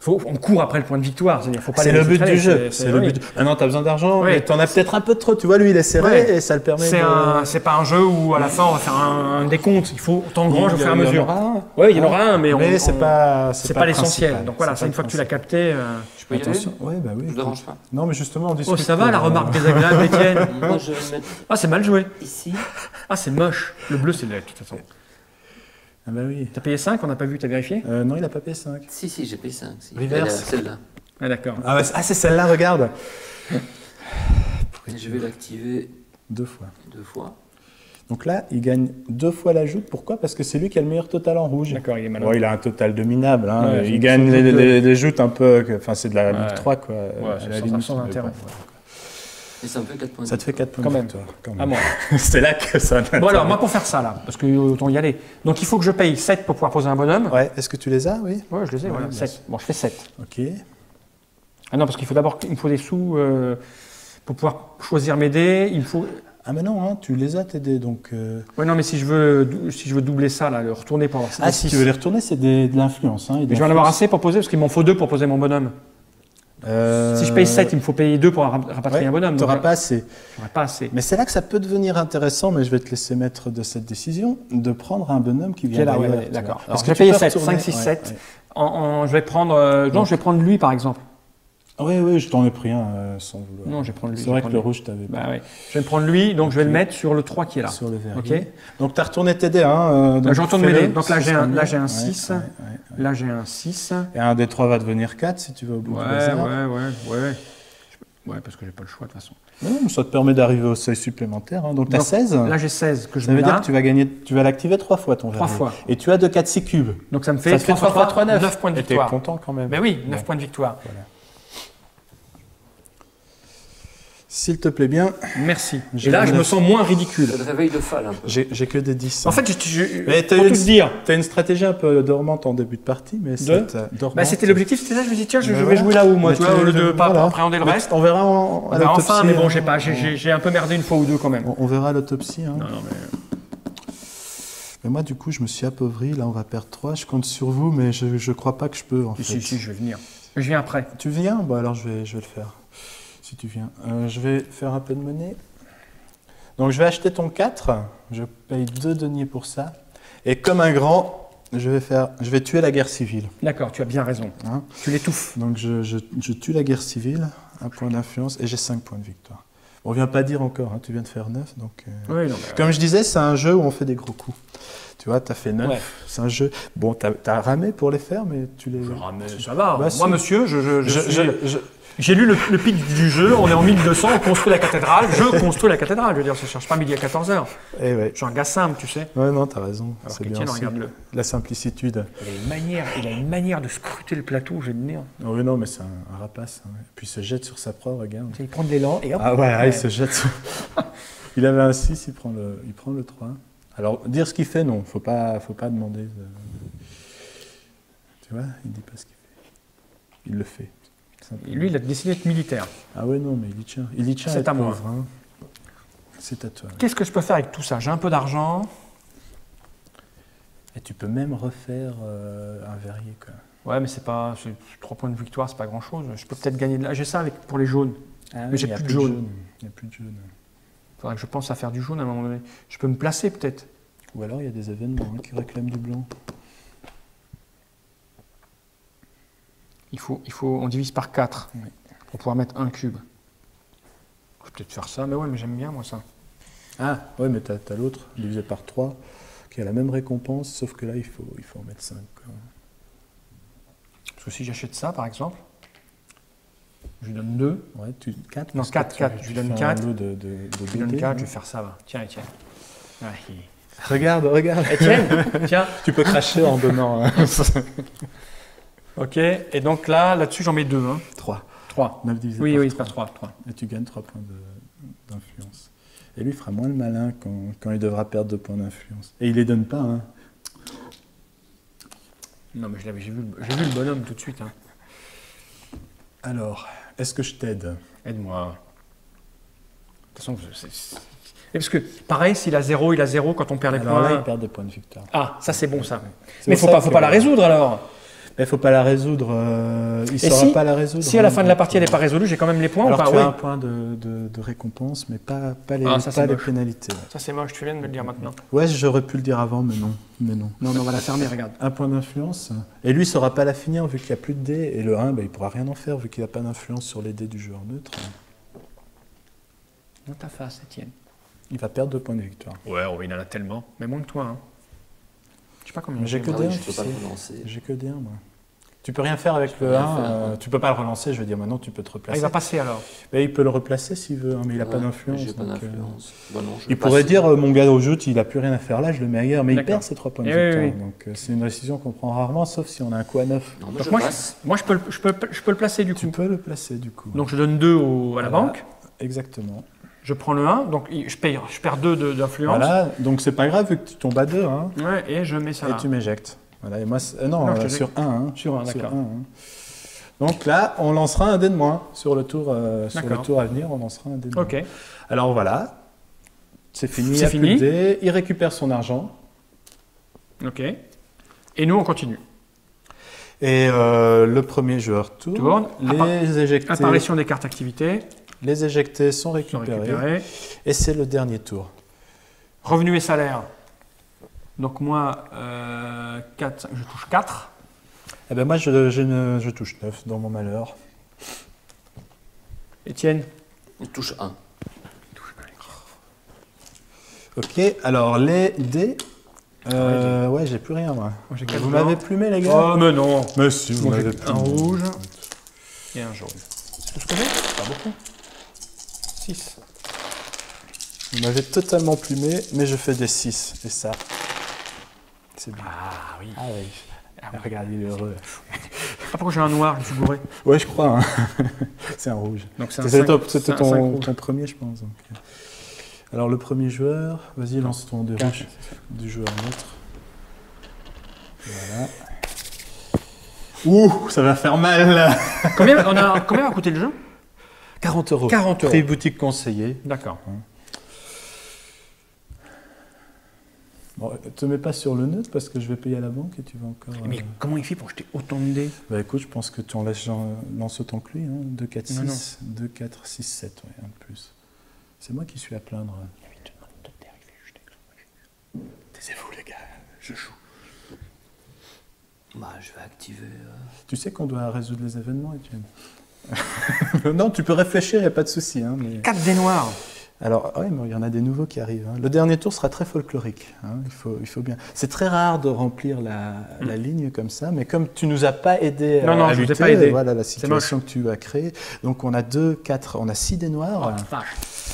on court après le point de victoire. C'est le but du jeu. C'est le but. Maintenant, tu as besoin d'argent, mais tu en as peut-être un peu trop. Tu vois, lui, il est serré et ça le permet C'est pas un jeu où à la fin on va faire un décompte. Il faut t'engrange au fur et à mesure. Oui, il y en aura un, mais c'est pas l'essentiel. Donc voilà, ça, une fois que tu l'as capté. Je peux y aller? Oui, bah oui. Ça ne dérange pas. Non, mais justement, on discute. Oh, ça va la remarque désagréable, Étienne? Moi, je vais mettre Ah, c'est mal joué. ici. Ah, c'est moche. Le bleu, c'est le de toute façon. Ah bah oui. T'as payé 5, on n'a pas vu, t'as vérifié? Non, il a pas payé 5. Si, j'ai payé 5. Si. Reverse. Celle-là. Ah, d'accord. Ah, c'est celle-là, regarde. Je vais l'activer 2 fois. 2 fois. Donc là, il gagne 2 fois la joute. Pourquoi? Parce que c'est lui qui a le meilleur total en rouge. D'accord, il est malin. Bon, il a un total de minable. Hein. Ouais, il gagne les joutes un peu. Enfin, c'est de la Ligue 3, quoi. Ouais, à la limite, sans intérêt. Et ça me fait 4 points. Ça te fait 4 points Quand de même. victoire. Ah, moi. C'est là que ça. Bon, alors, moi, pour faire ça, là, parce que autant y aller. Donc, il faut que je paye 7 pour pouvoir poser un bonhomme. Ouais, est-ce que tu les as? Oui. Ouais, je les ai, Ouais, voilà. bien 7. sûr. Bon, je fais 7. Ok. Ah non, parce qu'il faut d'abord, il me faut des sous pour pouvoir choisir mes dés. Il me faut. Ah, mais non, hein, tu les as, tes dés, donc. Ouais, non, mais si je veux doubler ça, là, le retourner pour avoir. Ah, si tu veux les retourner, c'est de l'influence. Hein, mais je vais en avoir assez pour poser, parce qu'il m'en faut 2 pour poser mon bonhomme. Si je paye 7, il me faut payer 2 pour rapatrier un bonhomme. Tu n'auras pas assez. J'aurai pas assez. Mais c'est là que ça peut devenir intéressant, mais je vais te laisser maître de cette décision, de prendre un bonhomme qui vient là, d'ailleurs. ouais, d'accord. Alors, Parce que j'ai payé 7, 5, 6, 7. Ouais. Je vais prendre. Non, je vais prendre lui, par exemple. Oui, je t'en ai pris un sans vouloir. Non, je vais prendre lui. C'est vrai que le rouge, t'avais pas. Bah, ouais. Je vais me prendre lui, donc je vais le mettre sur le 3 qui est là. Sur le verre. Ok. Donc, tu as retourné tes dés. Hein, Je retourne mes dés. Donc là, j'ai un 6. Ouais. Là, j'ai un 6. Et un des 3 va devenir 4 si tu veux au bout du hasard. Ouais, parce que j'ai pas le choix de toute façon. Non, ça te permet d'arriver au seuil supplémentaire. Hein. Donc, tu as 16. Là, j'ai 16 que je Ça mets veut là. dire que tu vas l'activer 3 fois ton verre. 3 fois. Et tu as 2, 4, 6 cubes. Donc ça me fait 3 fois 3, 9. 9 points de Et t'es victoire. content quand même. Ben oui, 9 points de victoire. Voilà. S'il te plaît bien. Merci. Et là, je me sens moins ridicule. Ça te réveille de fall un peu. J'ai que des 10. En fait, mais pour tout te dire. Tu as une stratégie un peu dormante en début de partie, mais c'était l'objectif, c'était ça. Je me dis, tiens, je vais jouer là-haut, moi, tu vois, au lieu de pas appréhender le reste. On verra à l'autopsie. Enfin, mais bon, j'ai un peu merdé une fois ou deux quand même. On verra à l'autopsie. Hein. Non, mais moi, du coup, je me suis appauvri. Là, on va perdre 3. Je compte sur vous, mais je crois pas que je peux, en fait. Si, je vais venir. Je viens après. Tu viens? Bon, alors, je vais le faire. Si tu viens. Je vais faire un peu de monnaie. Donc, je vais acheter ton 4. Je paye 2 deniers pour ça. Et comme un grand, je vais tuer la guerre civile. D'accord, tu as bien raison. Hein? Tu l'étouffes. Donc, je tue la guerre civile, 1 point d'influence, et j'ai 5 points de victoire. On ne vient pas dire encore, hein, tu viens de faire 9. Donc, oui, non, comme je disais, c'est un jeu où on fait des gros coups. Tu vois, tu as fait 9. Ouais. C'est un jeu. Bon, tu as ramé pour les faire, mais tu les. Ça va. Bah, moi, monsieur, j'ai lu le pitch du jeu, on est en 1200, on construit la cathédrale, je construis la cathédrale, je veux dire, ça ne cherche pas midi à 14h. Eh ouais. Je suis un gars simple, tu sais. Ouais, non, t'as raison. C'est bien aussi. La simplicitude. Il a une manière de scruter le plateau, j'ai le nez. Oh, oui, non, mais c'est un rapace. Hein. Puis il se jette sur sa proie, regarde. Il prend de l'élan et hop. Ah ouais, il se jette sur... Il avait un 6, il prend le 3. Alors, dire ce qu'il fait, non, faut pas demander. Tu vois, il dit pas ce qu'il fait. Il le fait. Et lui, il a décidé d'être militaire. Ah ouais, non, mais il y tient. Il y tient. C'est à moi. Hein. C'est à toi. Qu'est-ce que je peux faire avec tout ça? J'ai un peu d'argent. Et tu peux même refaire un verrier, quoi. Ouais, mais c'est 3 points de victoire, c'est pas grand-chose. Je peux peut-être gagner de là. J'ai ça pour les jaunes. Ah, mais j'ai plus de jaune. Il n'y a plus de jaune. Il faudrait que je pense à faire du jaune à un moment donné. Je peux me placer peut-être. Ou alors il y a des événements qui réclament du blanc. On divise par 4 oui. Pour pouvoir mettre un cube. Je peux peut-être faire ça, mais ouais, mais j'aime bien moi ça. Ah, ouais, mais t'as l'autre, divisé par 3, qui a la même récompense, sauf que là, il faut en mettre 5. Parce que si j'achète ça, par exemple, je lui donne 2. Ouais, 4. Non, 4. Je lui donne 4. Je lui donne 4, je vais faire ça. Va. Tiens, Étienne. Ouais, Regarde. Étienne, tiens. Tu peux cracher en donnant. Hein. Ok, et donc là-dessus, j'en mets 2. Hein. 3. 3. 9 divisé Oui, par c'est pas 3. Et tu gagnes 3 points d'influence. Et lui, il fera moins le malin quand il devra perdre 2 points d'influence. Et il les donne pas. Hein. Non, mais j'ai vu le bonhomme tout de suite. Hein. Alors, est-ce que je t'aide? Aide-moi. De toute façon, parce que pareil, s'il a 0, il a 0 quand on perd les alors points. là, il perd 2 points de victoire. Ah, ça c'est bon ça. C'est Mais faut pas la résoudre alors. Il ne faut pas la résoudre. Il ne saura pas la résoudre. Si à la fin de la partie elle n'est pas résolue, j'ai quand même les points alors ou pas? tu as un point de récompense, mais pas les pénalités. Ouais. Ça c'est moche, tu viens de me le dire maintenant. Ouais, j'aurais pu le dire avant, mais non. Non, on va la fermer, regarde. Un point d'influence. Et lui, il ne saura pas la finir vu qu'il n'y a plus de dés. Et le 1, il ne pourra rien en faire vu qu'il n'a pas d'influence sur les dés du joueur neutre. Dans ta face, Étienne. Il va perdre 2 points de victoire. Ouais, il en a tellement. Mais moins que toi. Hein. Je sais pas combien. J'ai que Ah des oui, 1. je peux pas le relancer. J'ai que des 1, moi. Tu peux rien faire avec le 1. Tu peux pas le relancer, je veux dire, maintenant tu peux te replacer. Ah, il va passer alors. Mais il peut le replacer s'il veut, hein, mais il n'a pas d'influence. J'ai pas d'influence. Bon, il pourrait dire mon gars au joute, il n'a plus rien à faire là, je le mets ailleurs, mais il perd ses 3 points de victoire. Oui. Donc c'est une décision qu'on prend rarement, sauf si on a un coup à 9. Non, donc moi, je peux le placer du coup. Tu peux le placer du coup. Donc je donne 2 à la banque. Exactement. Je prends le 1, donc je perds 2 d'influence. Voilà, donc c'est pas grave vu que tu tombes à 2. Hein. Ouais, et je mets ça là. Et tu m'éjectes. Voilà, et moi, sur 1. Hein. Sur 1, d'accord. Donc là, on lancera un dé de moins sur le tour à venir. On lancera un dé de moins. Ok. Alors voilà, c'est fini. C'est fini. Dé. Il récupère son argent. Ok. Et nous, on continue. Et le premier joueur tourne. Les éjectés. Apparition des cartes activité. Les éjectés sont récupérés. Et c'est le dernier tour. Revenu et salaire. Donc moi, 4, je touche 4. Eh ben moi, je touche 9 dans mon malheur. Étienne? Il touche 1. Ok, alors les dés. Ouais, j'ai plus rien moi. Vous m'avez plumé les gars? Oh mais non. Mais si, vous m'avez plumé. Un rouge et un jaune. C'est tout ce que j'ai? Pas beaucoup. 6. Vous m'avez totalement plumé, mais je fais des 6. Et ça, c'est bien. Ah oui. Ah oui. Regarde, il est heureux. Ah, pourquoi j'ai un noir, je suis bourré? Ouais, je crois. Hein. C'est un rouge. C'était ton premier, je pense. Donc. Alors, le premier joueur, vas-y, lance ton dé rouge du joueur neutre. Voilà. Ouh, ça va faire mal. Combien va coûter le jeu? 40 euros. 40 euros. Prix boutique conseillé. D'accord. Bon, te mets pas sur le neutre parce que je vais payer à la banque et tu vas encore... Mais comment il fait pour jeter autant de dés? Bah écoute, je pense que tu en lances autant que lui. Hein. 2, 4, 6. 2, 4, 6, 7. Ouais, un de plus. C'est moi qui suis à plaindre. Taisez-vous les gars, je joue. Bah, je vais activer... Tu sais qu'on doit résoudre les événements, Étienne? Non, tu peux réfléchir, il n'y a pas de souci. Hein, mais... 4 dés noirs. Alors, oui, mais il y en a des nouveaux qui arrivent. Hein. Le dernier tour sera très folklorique. Hein. Il faut bien. C'est très rare de remplir la ligne comme ça, mais comme tu nous as pas aidé à lutter, pas aidé. Voilà la situation que tu as créée. Donc on a 2, 4, on a 6 dés noirs. Oh,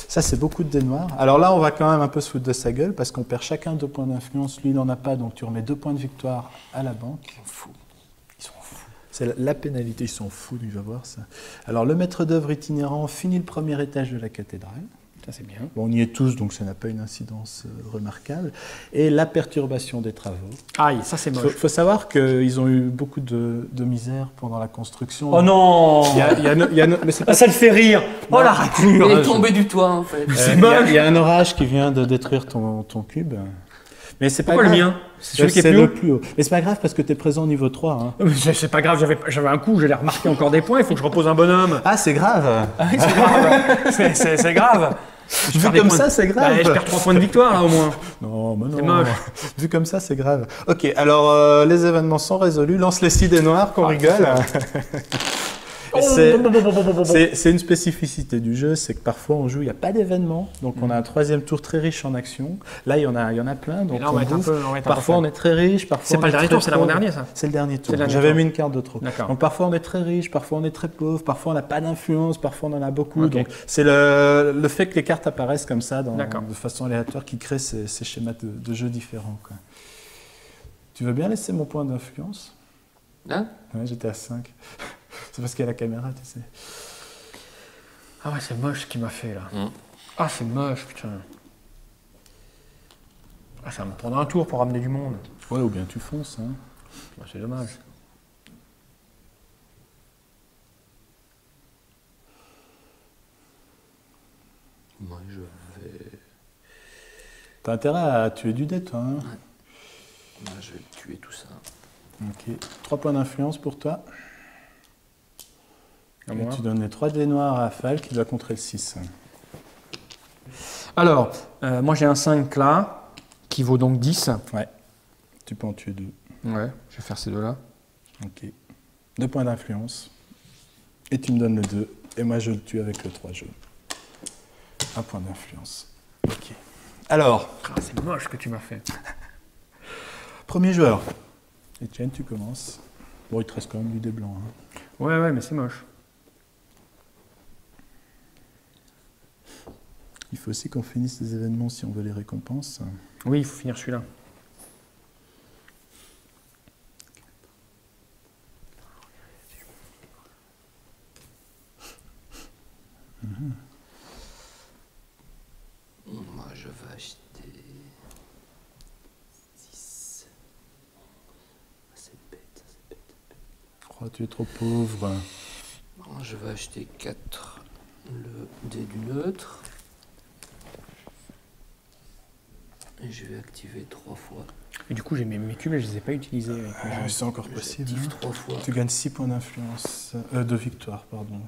ça, c'est beaucoup de dés noirs. Alors là, on va quand même un peu se foutre de sa gueule parce qu'on perd chacun 2 points d'influence. Lui, il n'en a pas, donc tu remets 2 points de victoire à la banque. Ils sont fous. C'est la pénalité, ils sont fous, il va voir ça. Alors le maître d'œuvre itinérant finit le premier étage de la cathédrale. Ça, c'est bien. Bon, on y est tous, donc ça n'a pas une incidence remarquable. Et la perturbation des travaux. Aïe, ça c'est moche. Il faut savoir qu'ils ont eu beaucoup de misère pendant la construction. Oh non! Mais c'est pas... ça le fait rire! Oh la raclure! Il est tombé du toit en fait. Il y a un orage qui vient de détruire ton cube. Mais c'est pas grave. Pourquoi le mien? C'est celui qui est le plus haut. Mais c'est pas grave parce que tu es présent au niveau 3. Hein. C'est pas grave, j'avais un coup, j'allais remarquer encore des points, il faut que je repose un bonhomme. Ah, c'est grave! Ah oui, c'est grave! c'est grave! Vu comme ça, c'est grave. Bah, je perds 3 points de victoire là au moins. Non, mais non. C'est moche. Vu comme ça, c'est grave. Ok, alors les événements sont résolus. Lance les 6 dés noirs qu'on rigole. C'est une spécificité du jeu, c'est que parfois on joue, il n'y a pas d'événement, donc on a un troisième tour très riche en action. Là, il y en a plein, donc là, parfois on est très riche, parfois c'est pas le dernier tour, c'est l'avant-dernier ça. C'est le dernier tour. J'avais mis une carte de trop. Donc parfois on est très riche, parfois on est très pauvre, parfois on n'a pas d'influence, parfois on en a beaucoup. Donc c'est le fait que les cartes apparaissent comme ça, de façon aléatoire, qui crée ces schémas de jeu différents, quoi. Tu veux bien laisser mon point d'influence? Hein? Ouais, j'étais à 5. C'est parce qu'il y a la caméra, tu sais. Ah ouais, c'est moche ce qu'il m'a fait là. Ah, c'est moche, putain. Ah, ça va me prendre un tour pour ramener du monde. Ouais, ou bien tu fonces, hein. Bah, c'est dommage. Moi, je vais... T'as intérêt à tuer du dé, toi, hein? Ouais. Moi, je vais tuer tout ça. Ok. 3 points d'influence pour toi. À Et moi. tu donnes les 3 dés noirs à Fal qui doit contrer le 6. Alors, moi j'ai un 5 là, qui vaut donc 10. Ouais. Tu peux en tuer 2. Ouais, je vais faire ces deux-là. Ok. 2 points d'influence. Et tu me donnes le 2. Et moi je le tue avec le 3 jaune. 1 point d'influence. Ok. Alors, Ah, c'est moche ce que tu m'as fait. premier joueur. Etienne, tu commences. Bon, il te reste quand même du dé blanc, hein. Ouais, mais c'est moche. Il faut aussi qu'on finisse les événements si on veut les récompenses. Oui, il faut finir celui-là. Moi, je vais acheter 6. C'est bête, c'est bête. Oh, tu es trop pauvre. Moi, je vais acheter 4. Le dé du neutre. Et je vais activer 3 fois. Et du coup, j'ai mes cubes et je les ai pas utilisés. C'est encore possible. J'active Hein. 3 fois. Tu gagnes 6 points d'influence. De victoire, pardon.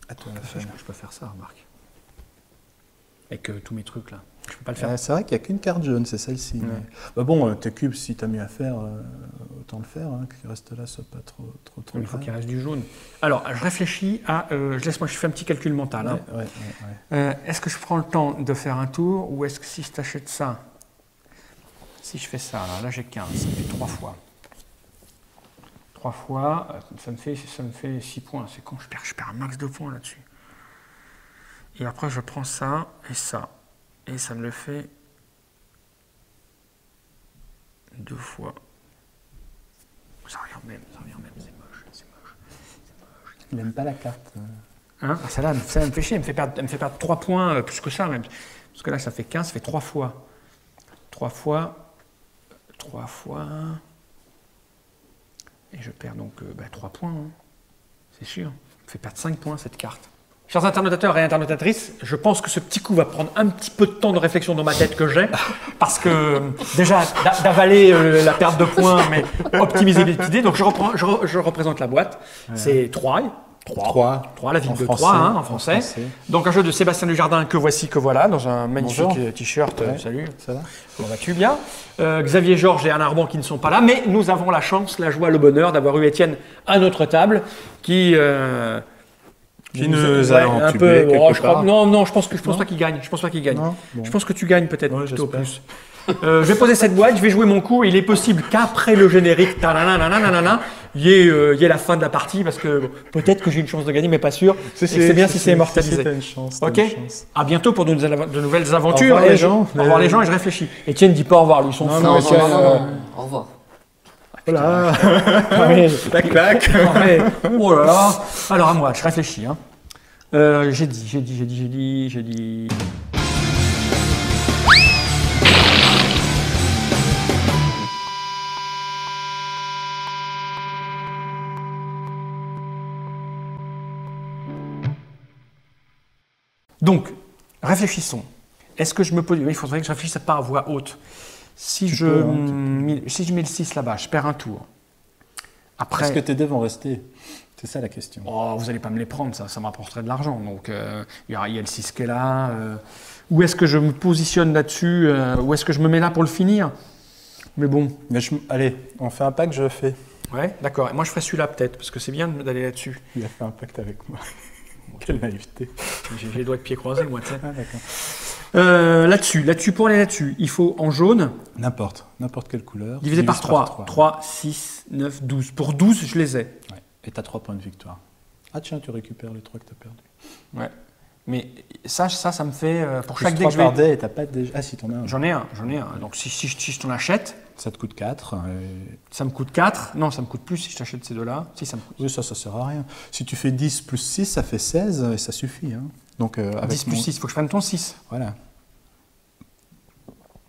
À toi la fin. Je peux faire ça, remarque. Avec tous mes trucs là. Je peux pas le faire. C'est vrai qu'il n'y a qu'une carte jaune, c'est celle-ci. Ouais. Mais... Bah bon, tes cubes, si tu as mieux à faire, autant le faire, hein, qu'il reste là, soit pas trop Il faut grave. qu'il reste du jaune. Alors, je réfléchis à... je fais un petit calcul mental. Hein. Ouais. Est-ce que je prends le temps de faire un tour ou est-ce que si je t'achète ça, si je fais ça, là j'ai 15, ça me fait 3 fois. 3 fois, ça me fait 6 points. C'est con, je perds un max de points là-dessus. Et après, je prends ça. Et ça me le fait 2 fois. Ça revient même, c'est moche. Il n'aime pas la carte. Hein, celle-là me fait chier, elle me fait perdre 3 points, plus que ça même. Parce que là, ça fait 15, ça fait 3 fois. 3 fois. Et je perds donc 3 points. Hein. C'est sûr. Ça me fait perdre 5 points cette carte. Chers internautateurs et internautatrices, je pense que ce petit coup va prendre un petit peu de temps de réflexion dans ma tête que j'ai. Parce que déjà, d'avaler la perte de points, mais optimiser les idées. Donc je représente la boîte. Ouais. C'est Troyes. 3, la ville de Troyes, hein, en français. Donc un jeu de Sébastien Dujardin que voici, que voilà, dans un magnifique t-shirt. Ouais. Salut. Ça va? Comment vas-tu? Bien. Xavier Georges et Anne Arbon qui ne sont pas là, mais nous avons la chance, la joie, le bonheur d'avoir eu Étienne à notre table qui nous a un peu. Je pense pas qu'il gagne. Je pense pas qu'il gagne. Non, bon. Je pense que tu gagnes peut-être plutôt plus. Je vais poser cette boîte, je vais jouer mon coup. Et il est possible qu'après le générique, il y ait la fin de la partie parce que peut-être que j'ai une chance de gagner, mais pas sûr. C'est bien si c'est immortalisé. T'as une chance. Ok. À bientôt pour de nouvelles aventures. Au revoir les gens et je réfléchis. Etienne dit pas au revoir, lui, ils sont fous. Non, au revoir. Voilà. Clac, clac. Oh là là. Alors à moi, je réfléchis. Hein. J'ai dit. Donc, réfléchissons. Est-ce que je me pose... Il faudrait que je réfléchisse pas à voix haute. Si je mets le 6 là-bas, je perds un tour. Après... Est-ce que tes dés vont rester? C'est ça la question. Oh, vous n'allez pas me les prendre, ça m'apporterait de l'argent. Donc, il y a le 6 qui est là. Où est-ce que je me positionne là-dessus? Où est-ce que je me mets là pour le finir? Mais bon. Allez, on fait un pack, je le fais. Ouais, d'accord. Et moi, je ferai celui-là peut-être, parce que c'est bien d'aller là-dessus. Il a fait un pacte avec moi. Quelle naïveté. J'ai les doigts de pied croisés, moi, tu sais. Ah, d'accord. Là-dessus, pour aller là-dessus, il faut en jaune, N'importe quelle couleur. divisé par 3. 3, 6, 9, 12. Pour 12, je les ai. Ouais. Et tu as 3 points de victoire. Ah tiens, tu récupères les 3 que tu as perdus. Ouais. Mais ça me fait, pour Plus chaque dé 3 que je vais... par dé et t'as pas de dé. Ah si, t'en as un. J'en ai un. Donc si je t'en achète, Ça te coûte 4. ça me coûte 4. Non, ça me coûte plus si je t'achète ces deux-là. Si, ça me coûte. Oui, ça sert à rien. Si tu fais 10 plus 6, ça fait 16 et ça suffit. Hein. Donc, avec 10 plus 6, il faut que je prenne ton 6. Voilà.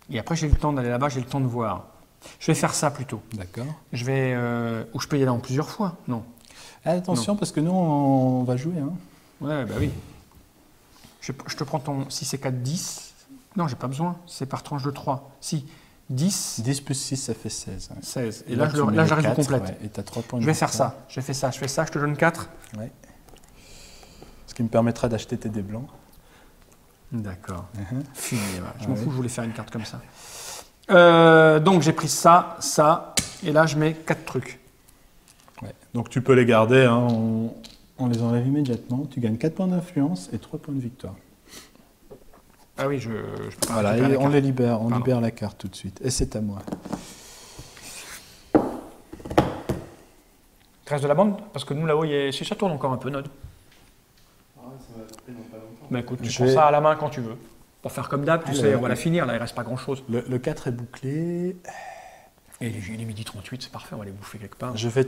Et après, j'ai le temps d'aller là-bas, j'ai le temps de voir. Je vais faire ça plutôt. D'accord. Je vais... ou je peux y aller en plusieurs fois. Non. Attention, parce que nous, on va jouer. Hein. Ouais, bah oui. Je te prends ton... Si c'est 4, 10... Non, j'ai pas besoin. C'est par tranche de 3. Si, 10... 10 plus 6, ça fait 16. Ouais. 16. Et Et là, tu mets j'arrive les au complète. Ouais, et tu as 3 points de Je vais faire victoire. ça. Je fais ça. Je te donne 4. Ouais. Ce qui me permettra d'acheter tes dés blancs. D'accord. Uh-huh. Fini. Voilà. Je m'en Ah fous, oui. je voulais faire une carte comme ça. Donc, j'ai pris ça, ça. Et là, je mets 4 trucs. Ouais. Donc tu peux les garder, hein, on les enlève immédiatement. Tu gagnes 4 points d'influence et 3 points de victoire. Ah oui, je peux pas Voilà, récupérer et la on carte. les libère, on Pardon. libère la carte tout de suite. Et c'est à moi. Il te reste de la bande? Parce que nous, là-haut, si ça tourne encore un peu, Nod. Bah écoute, tu Je prends vais- ça à la main quand tu veux. Pour faire comme d'hab, tu Alors, sais, on va la finir, là, il reste pas grand-chose. Le 4 est bouclé. Et il est midi 38, c'est parfait, on va les bouffer quelque part. Je vais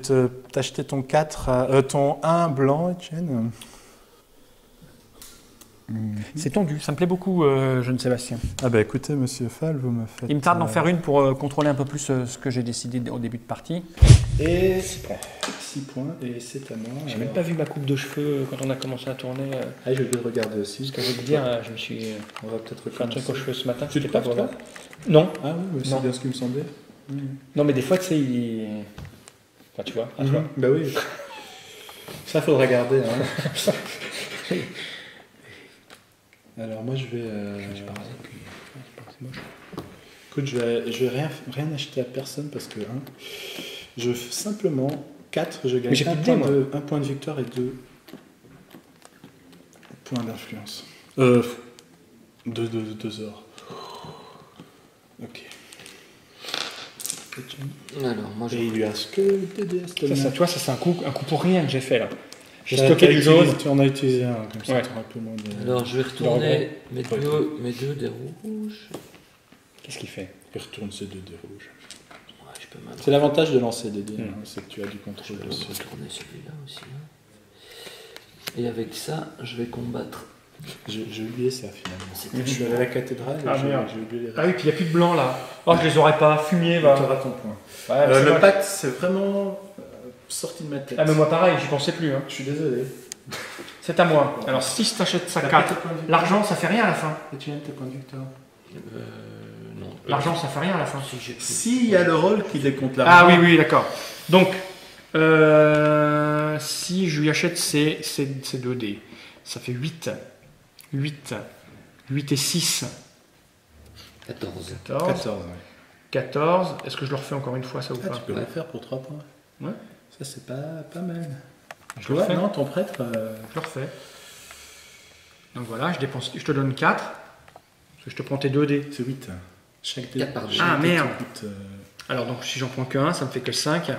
t'acheter ton 4, ton 1 blanc, Etienne. C'est tendu, ça me plaît beaucoup, jeune Sébastien. Ah bah écoutez, monsieur Fall, vous me faites... Il me tarde d'en faire une pour contrôler un peu plus ce que j'ai décidé au début de partie. Et 6 points, et c'est à moi. J'ai même pas vu ma coupe de cheveux quand on a commencé à tourner. Ah, je vais le regarder aussi. Ce que je veux te dire, je me suis On va peut-être fait un truc aux cheveux ce matin. Tu te c'était pas coiffes, vrai. toi? Non, Ah oui, mais Non. c'est bien ce qui me semblait. non, mais des fois, tu sais, il... Enfin, tu vois, tu vois. Bah oui. Ça, faudra garder. Hein. Alors moi, je vais... C'est moche. Écoute, je vais rien acheter à personne parce que je fais simplement 4, je gagne Mais j'ai un plus de dés, moi. point de victoire et 2 points d'influence. 2 ors. Ok. Alors, moi, Et il lui reste que des dés à se tenir. Ça, tu vois, ça c'est un coup pour rien que j'ai fait là. J'ai Ça, stocké t'as du jaune. Tu en as utilisé un, comme ça Ouais. tu auras un peu moins de... Alors, je vais retourner mes Ouais. deux dés rouges. Qu'est-ce qu'il fait? Il retourne ces 2 dés rouges. Ouais, je peux même C'est l'avantage de lancer des dés, Mm. hein, c'est que tu as du je contrôle peux dessus. retourner celui-là aussi. hein. Et avec ça, je vais combattre. J'ai oublié ça finalement. C'était Je suis allé à la cathédrale et Ah, merde. j'ai oublié les Ah oui, puis il n'y a plus de blanc là. Oh, je les aurais pas. Fumier, Tu va. auras ton point. Ouais, mais c'est le moche. pacte, c'est vraiment sorti de ma tête. Ah, mais moi pareil, j'y pensais plus. Hein. Je suis désolé. C'est à moi. Alors, si je t'achète ça T'as 4, pas tes points de victoire l'argent ça fait rien à la fin. Et tu gagnes tes points de victoire. Non. L'argent ça fait rien à la fin. Si j'ai pris. S'il y a le rôle qui décompte Ah l'argent. oui, d'accord. Donc, si je lui achète ces 2 dés, ça fait 8. 8 et 6. 14. 14. 14, ouais. 14. Est-ce que je le refais encore une fois, ça ou Ah, pas? tu peux le faire pour 3 points. Ouais. Ça, c'est pas mal. Je Tu le vois, refais. non, ton prêtre... Je le refais. Donc voilà, je te donne 4. Parce que je te prends tes 2 dés. c'est 8. Chaque dé. 4 par dé. Ah, chaque dé merde. te coûte, Alors donc si j'en prends que 1, ça me fait que 5.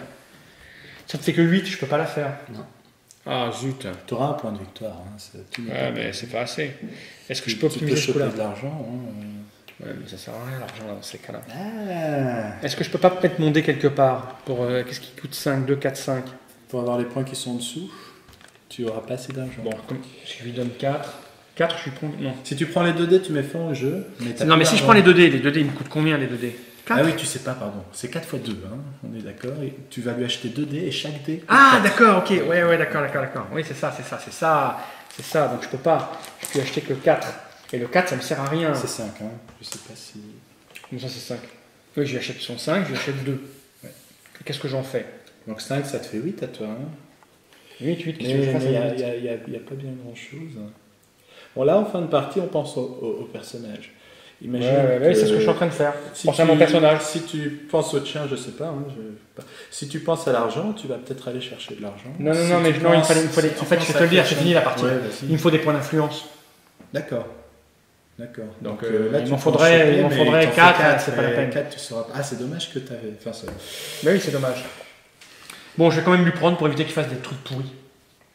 Ça me fait que 8, je peux pas la faire. Non. Ah zut. tu auras un point de victoire. Hein, tout n'est pas- mais c'est pas assez. Est-ce que je Tu peux peux optimiser ce choper coup-là? de l'argent. Hein. Ouais, mais ça sert à rien l'argent là, dans ces cas-là. Ah, Est-ce que je peux pas mettre mon dé quelque part pour qu'est-ce qui coûte 5, 2, 4, 5? pour avoir les points qui sont en dessous, tu auras pas assez d'argent. Bon, comme si je lui donne 4. 4, je lui prends. Non. Si tu prends les 2 dés, tu mets fin au jeu. Non, mais si je prends les 2 dés, ils me coûtent combien les 2 dés? 4. Ah oui, tu sais pas, pardon. C'est 4 fois 2, hein. On est d'accord. Et tu vas lui acheter 2 dés et chaque dé. coûte Ah, 4. d'accord, ok. Ouais, d'accord. Oui, c'est ça. Donc je peux pas. Je peux acheter que 4. Et le 4, ça me sert à rien. C'est 5, hein. Je sais pas si. Comme ça, c'est 5. Oui, je lui achète son 5, je lui achète 2. Ouais. Qu'est-ce que j'en fais? Donc 5, ça te fait 8 à toi. Hein. 8, qu'est-ce Mais que je il fasse n'y avec 8? a pas bien grand chose. Bon, là, en fin de partie, on pense au personnage. Imagine. Ouais, c'est ce que je suis en train de faire. Si Penser à mon personnage. Si tu penses au tien, je sais pas, hein, si tu penses à l'argent, tu vas peut-être aller chercher de l'argent. Non, Si mais tu non, il penses- me fallait. si tu En fait, je penses vais te à le dire, quelque c'est fini la chose- partie. Ouais, vas-y. Il me faut des points d'influence. D'accord. Donc, là, il tu m'en peux faudrait, en choper, il m'en mais faudrait t'en fais 4, c'est pas la et peine. 4, tu sauras pas. Ah, c'est dommage que tu avais. Enfin, Mais oui, c'est dommage. Bon, je vais quand même lui prendre pour éviter qu'il fasse des trucs pourris.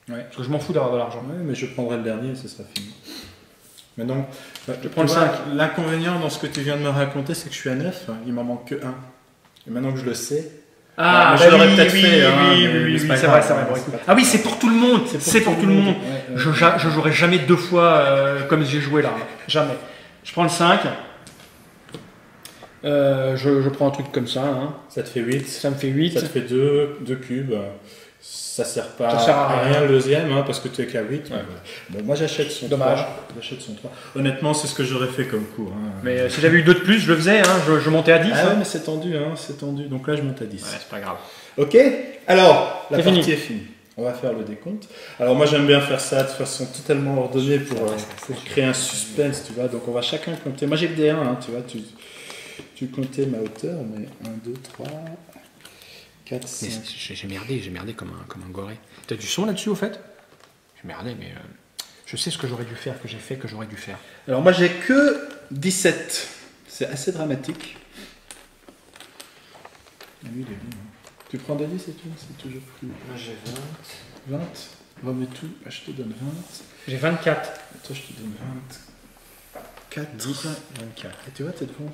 Ouais. Parce que je m'en fous d'avoir de l'argent. Ouais, mais je prendrai le dernier et ce sera fini. Mais donc, Je prends le 5. L'inconvénient dans ce que tu viens de me raconter, c'est que je suis à 9, il m'en manque que 1. Et maintenant que je le sais. Ah, mais je l'aurais peut-être oui, fait, hein, oui, mais oui, c'est pas c'est grave, vrai, c'est vrai. hein, Bon, c'est écoute. pas Ah oui, c'est pour tout le monde. C'est pour tout le monde. Ouais, Je jouerai jamais 2 fois comme j'ai joué là. Jamais. Je prends le 5. Je prends un truc comme ça. Hein. Ça te fait 8. Ça me fait 8. Ça te fait 2 cubes. Ça sert pas Ça sert à rien. le deuxième, hein, parce que tu es qu'à 8. Ouais. Bon, moi j'achète son Dommage. 3. J'achète son 3. Honnêtement, c'est ce que j'aurais fait comme coup. Hein. Mais si j'avais eu 2 de plus, je le faisais. Hein. Je montais à 10. Ah ouais, hein. mais c'est tendu, hein, c'est tendu. Donc là, je monte à 10. Ouais, c'est pas grave. Ok. Alors, la C'est partie fini. est finie. On va faire le décompte. Alors moi, j'aime bien faire ça de façon totalement ordonnée pour créer un suspense, tu vois. Donc on va chacun compter. Moi, j'ai que des 1, hein, tu vois. Tu comptais ma hauteur, mais 1, 2, 3, 4, 5. J'ai merdé comme un goré. T'as du son là-dessus au fait? J'ai merdé, mais je sais ce que j'aurais dû faire, que j'ai fait, que j'aurais dû faire. Alors moi, j'ai que 17. C'est assez dramatique. Ah oui, il est bien. Hein. Tu prends des 10 et tout, c'est toujours plus. Moi j'ai 20. 20. Remets tout. Ah, je te donne 20. J'ai 24. Et toi, je te donne 24. 24. Et tu vois, t'es devant.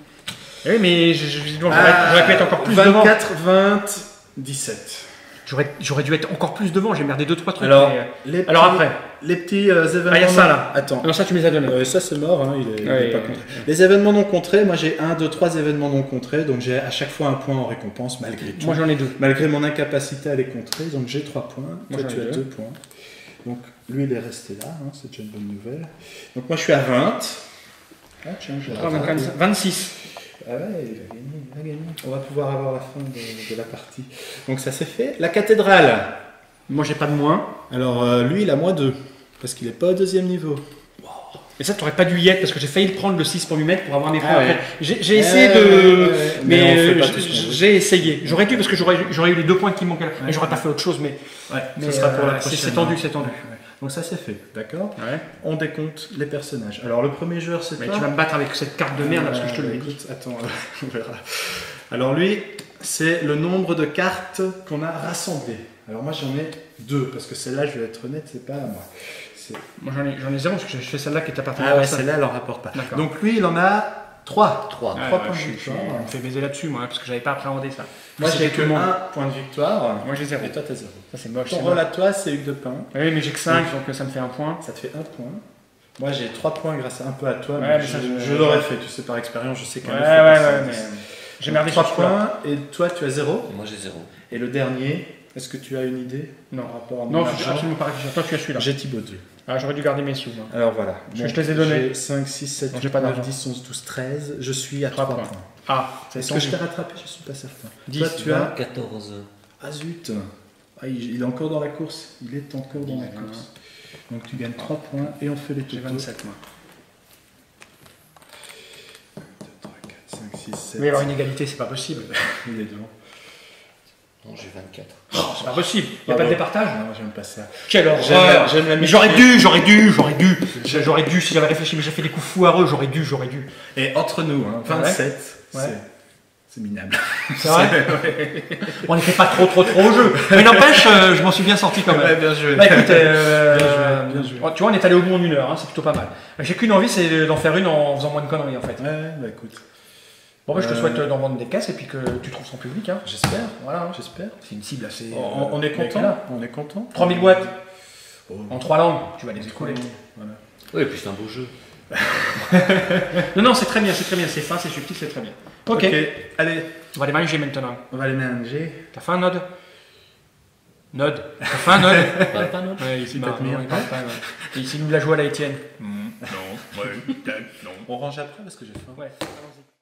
Oui, mais j'aurais pu être encore plus devant. 24, 20, 17. J'aurais dû être encore plus devant, j'ai merdé 2-3 trucs. Alors, mais, alors après. Les petits événements. Ah, il y a ça là. Attends. Non, ça tu me les as donnés. Ça c'est mort, hein, il est Ouais, pas contré. Les événements non contrés, moi j'ai 1, 2, 3 événements non contrés, donc j'ai à chaque fois un point en récompense malgré tout. Moi j'en ai 2. Malgré mon incapacité à les contrer, donc j'ai 3 points. Moi, Toi j'en tu ai as 2. 2 points. Donc lui il est resté là, hein, c'est déjà une bonne nouvelle. Donc moi je suis à 20. Ah tiens, j'ai 26. Ah ouais, il a gagné. On va pouvoir avoir la fin de la partie. Donc ça c'est fait. La cathédrale. Moi j'ai pas de moins. Alors lui il a moins 2, parce qu'il n'est pas au deuxième niveau. Et ça, t'aurais pas dû y être parce que j'ai failli le prendre le 6 pour lui mettre pour avoir mes points. Ah ouais. Après. J'ai essayé de. Mais on fait pas tout ce qu'on veut. j'ai essayé. J'aurais dû parce que j'aurais eu les 2 points qui me manquaient. Et j'aurais pas fait autre chose, mais. Ce sera pour la prochaine. C'est tendu, c'est tendu. Ouais. Donc ça c'est fait, d'accord. Ouais. On décompte les personnages. Alors le premier joueur c'est Mais toi. tu vas me battre avec cette carte de merde là, parce que je te le dis. Écoute, attends, on verra. Alors lui, c'est le nombre de cartes qu'on a rassemblées. Alors moi j'en ai 2, parce que celle-là, je vais être honnête, c'est pas à moi. Moi j'en ai 0 parce que je fais celle-là qui est appartenue Ah à ouais, personne. celle-là, elle en rapporte pas. D'accord. Donc lui, il en a 3. 3. Trois points de je victoire. me fais baiser là-dessus moi, parce que j'avais pas appréhendé ça. Moi j'ai tout que le monde. 1 point de victoire. Moi j'ai 0. Et toi t'as 0. Ça c'est moche. Ton c'est rôle moche. à toi, c'est Hugues de Pin. Oui, mais j'ai que 5, donc ça me fait un point. Ça te fait 1 point. Moi j'ai 3 points grâce à un peu à toi. Ouais, mais mais ça, je l'aurais fait, tu sais, par expérience, je sais qu'un Ouais, mais j'ai merdé 3 sur ce coup-là. points et toi tu as 0. Moi j'ai 0. Et le dernier, est-ce que tu as une idée Non. par rapport à mon Non, je suis argent? absolument pas réfléchi. Toi tu as celui-là. J'ai Thibaut 2. Ah, j'aurais dû garder mes sous. Moi. Alors voilà. Parce que je te les ai donnés. J'ai 5, 6, 7, Non, 8, j'ai pas 9, d'argent. 10, 11, 12, 13. Je suis à 3 3 points. points. Ah, c'est Est-ce que je t'ai rattrapé? Je suis pas certain. 10, Toi tu as... 14. Ah zut, ah, il est encore dans la course. Il est encore dans la course. Donc tu gagnes 3 points et on fait les J'ai totaux. 27 moi. 2, 3, 4, 5, 6, 7. Oui, alors une égalité, c'est pas possible. Il est devant. Non, j'ai 24. C'est pas possible. Il n'y a pas de départage. Non, j'aime pas ça. Quelle horreur. J'aime la Mais j'aurais dû, si j'avais réfléchi, mais j'ai fait des coups foireux, j'aurais dû. Et entre nous, hein, Ah ouais 27, Ouais. c'est minable. C'est vrai. On n'était pas trop au jeu. Mais n'empêche, je m'en suis bien sorti quand même. Ouais, bien joué. Bah écoute, Bien joué. tu vois, on est allé au bout en 1 heure, hein, c'est plutôt pas mal. J'ai qu'une envie, c'est d'en faire une en faisant moins de conneries en fait. Ouais, bah écoute. Bon, bah, je te souhaite d'en vendre des caisses et puis que tu trouves son public. Hein. J'espère. Voilà. J'espère. C'est une cible assez. On est content. là. On est content. 3000 boîtes Oh. en 3 langues, tu vas les écouler. Voilà. Oui, et puis c'est un beau jeu. Non, c'est très bien, c'est fin, c'est subtil, c'est très bien. Ok. Allez, On va les manger maintenant. on va les mélanger. T'as faim, Nod Nod T'as faim, Nod Pas non. Ouais, il s'est peut-être marre, mieux. non, il parle pas, ouais. Et il nous la joue à la Étienne. On range après parce que j'ai faim. Ouais, allons-y.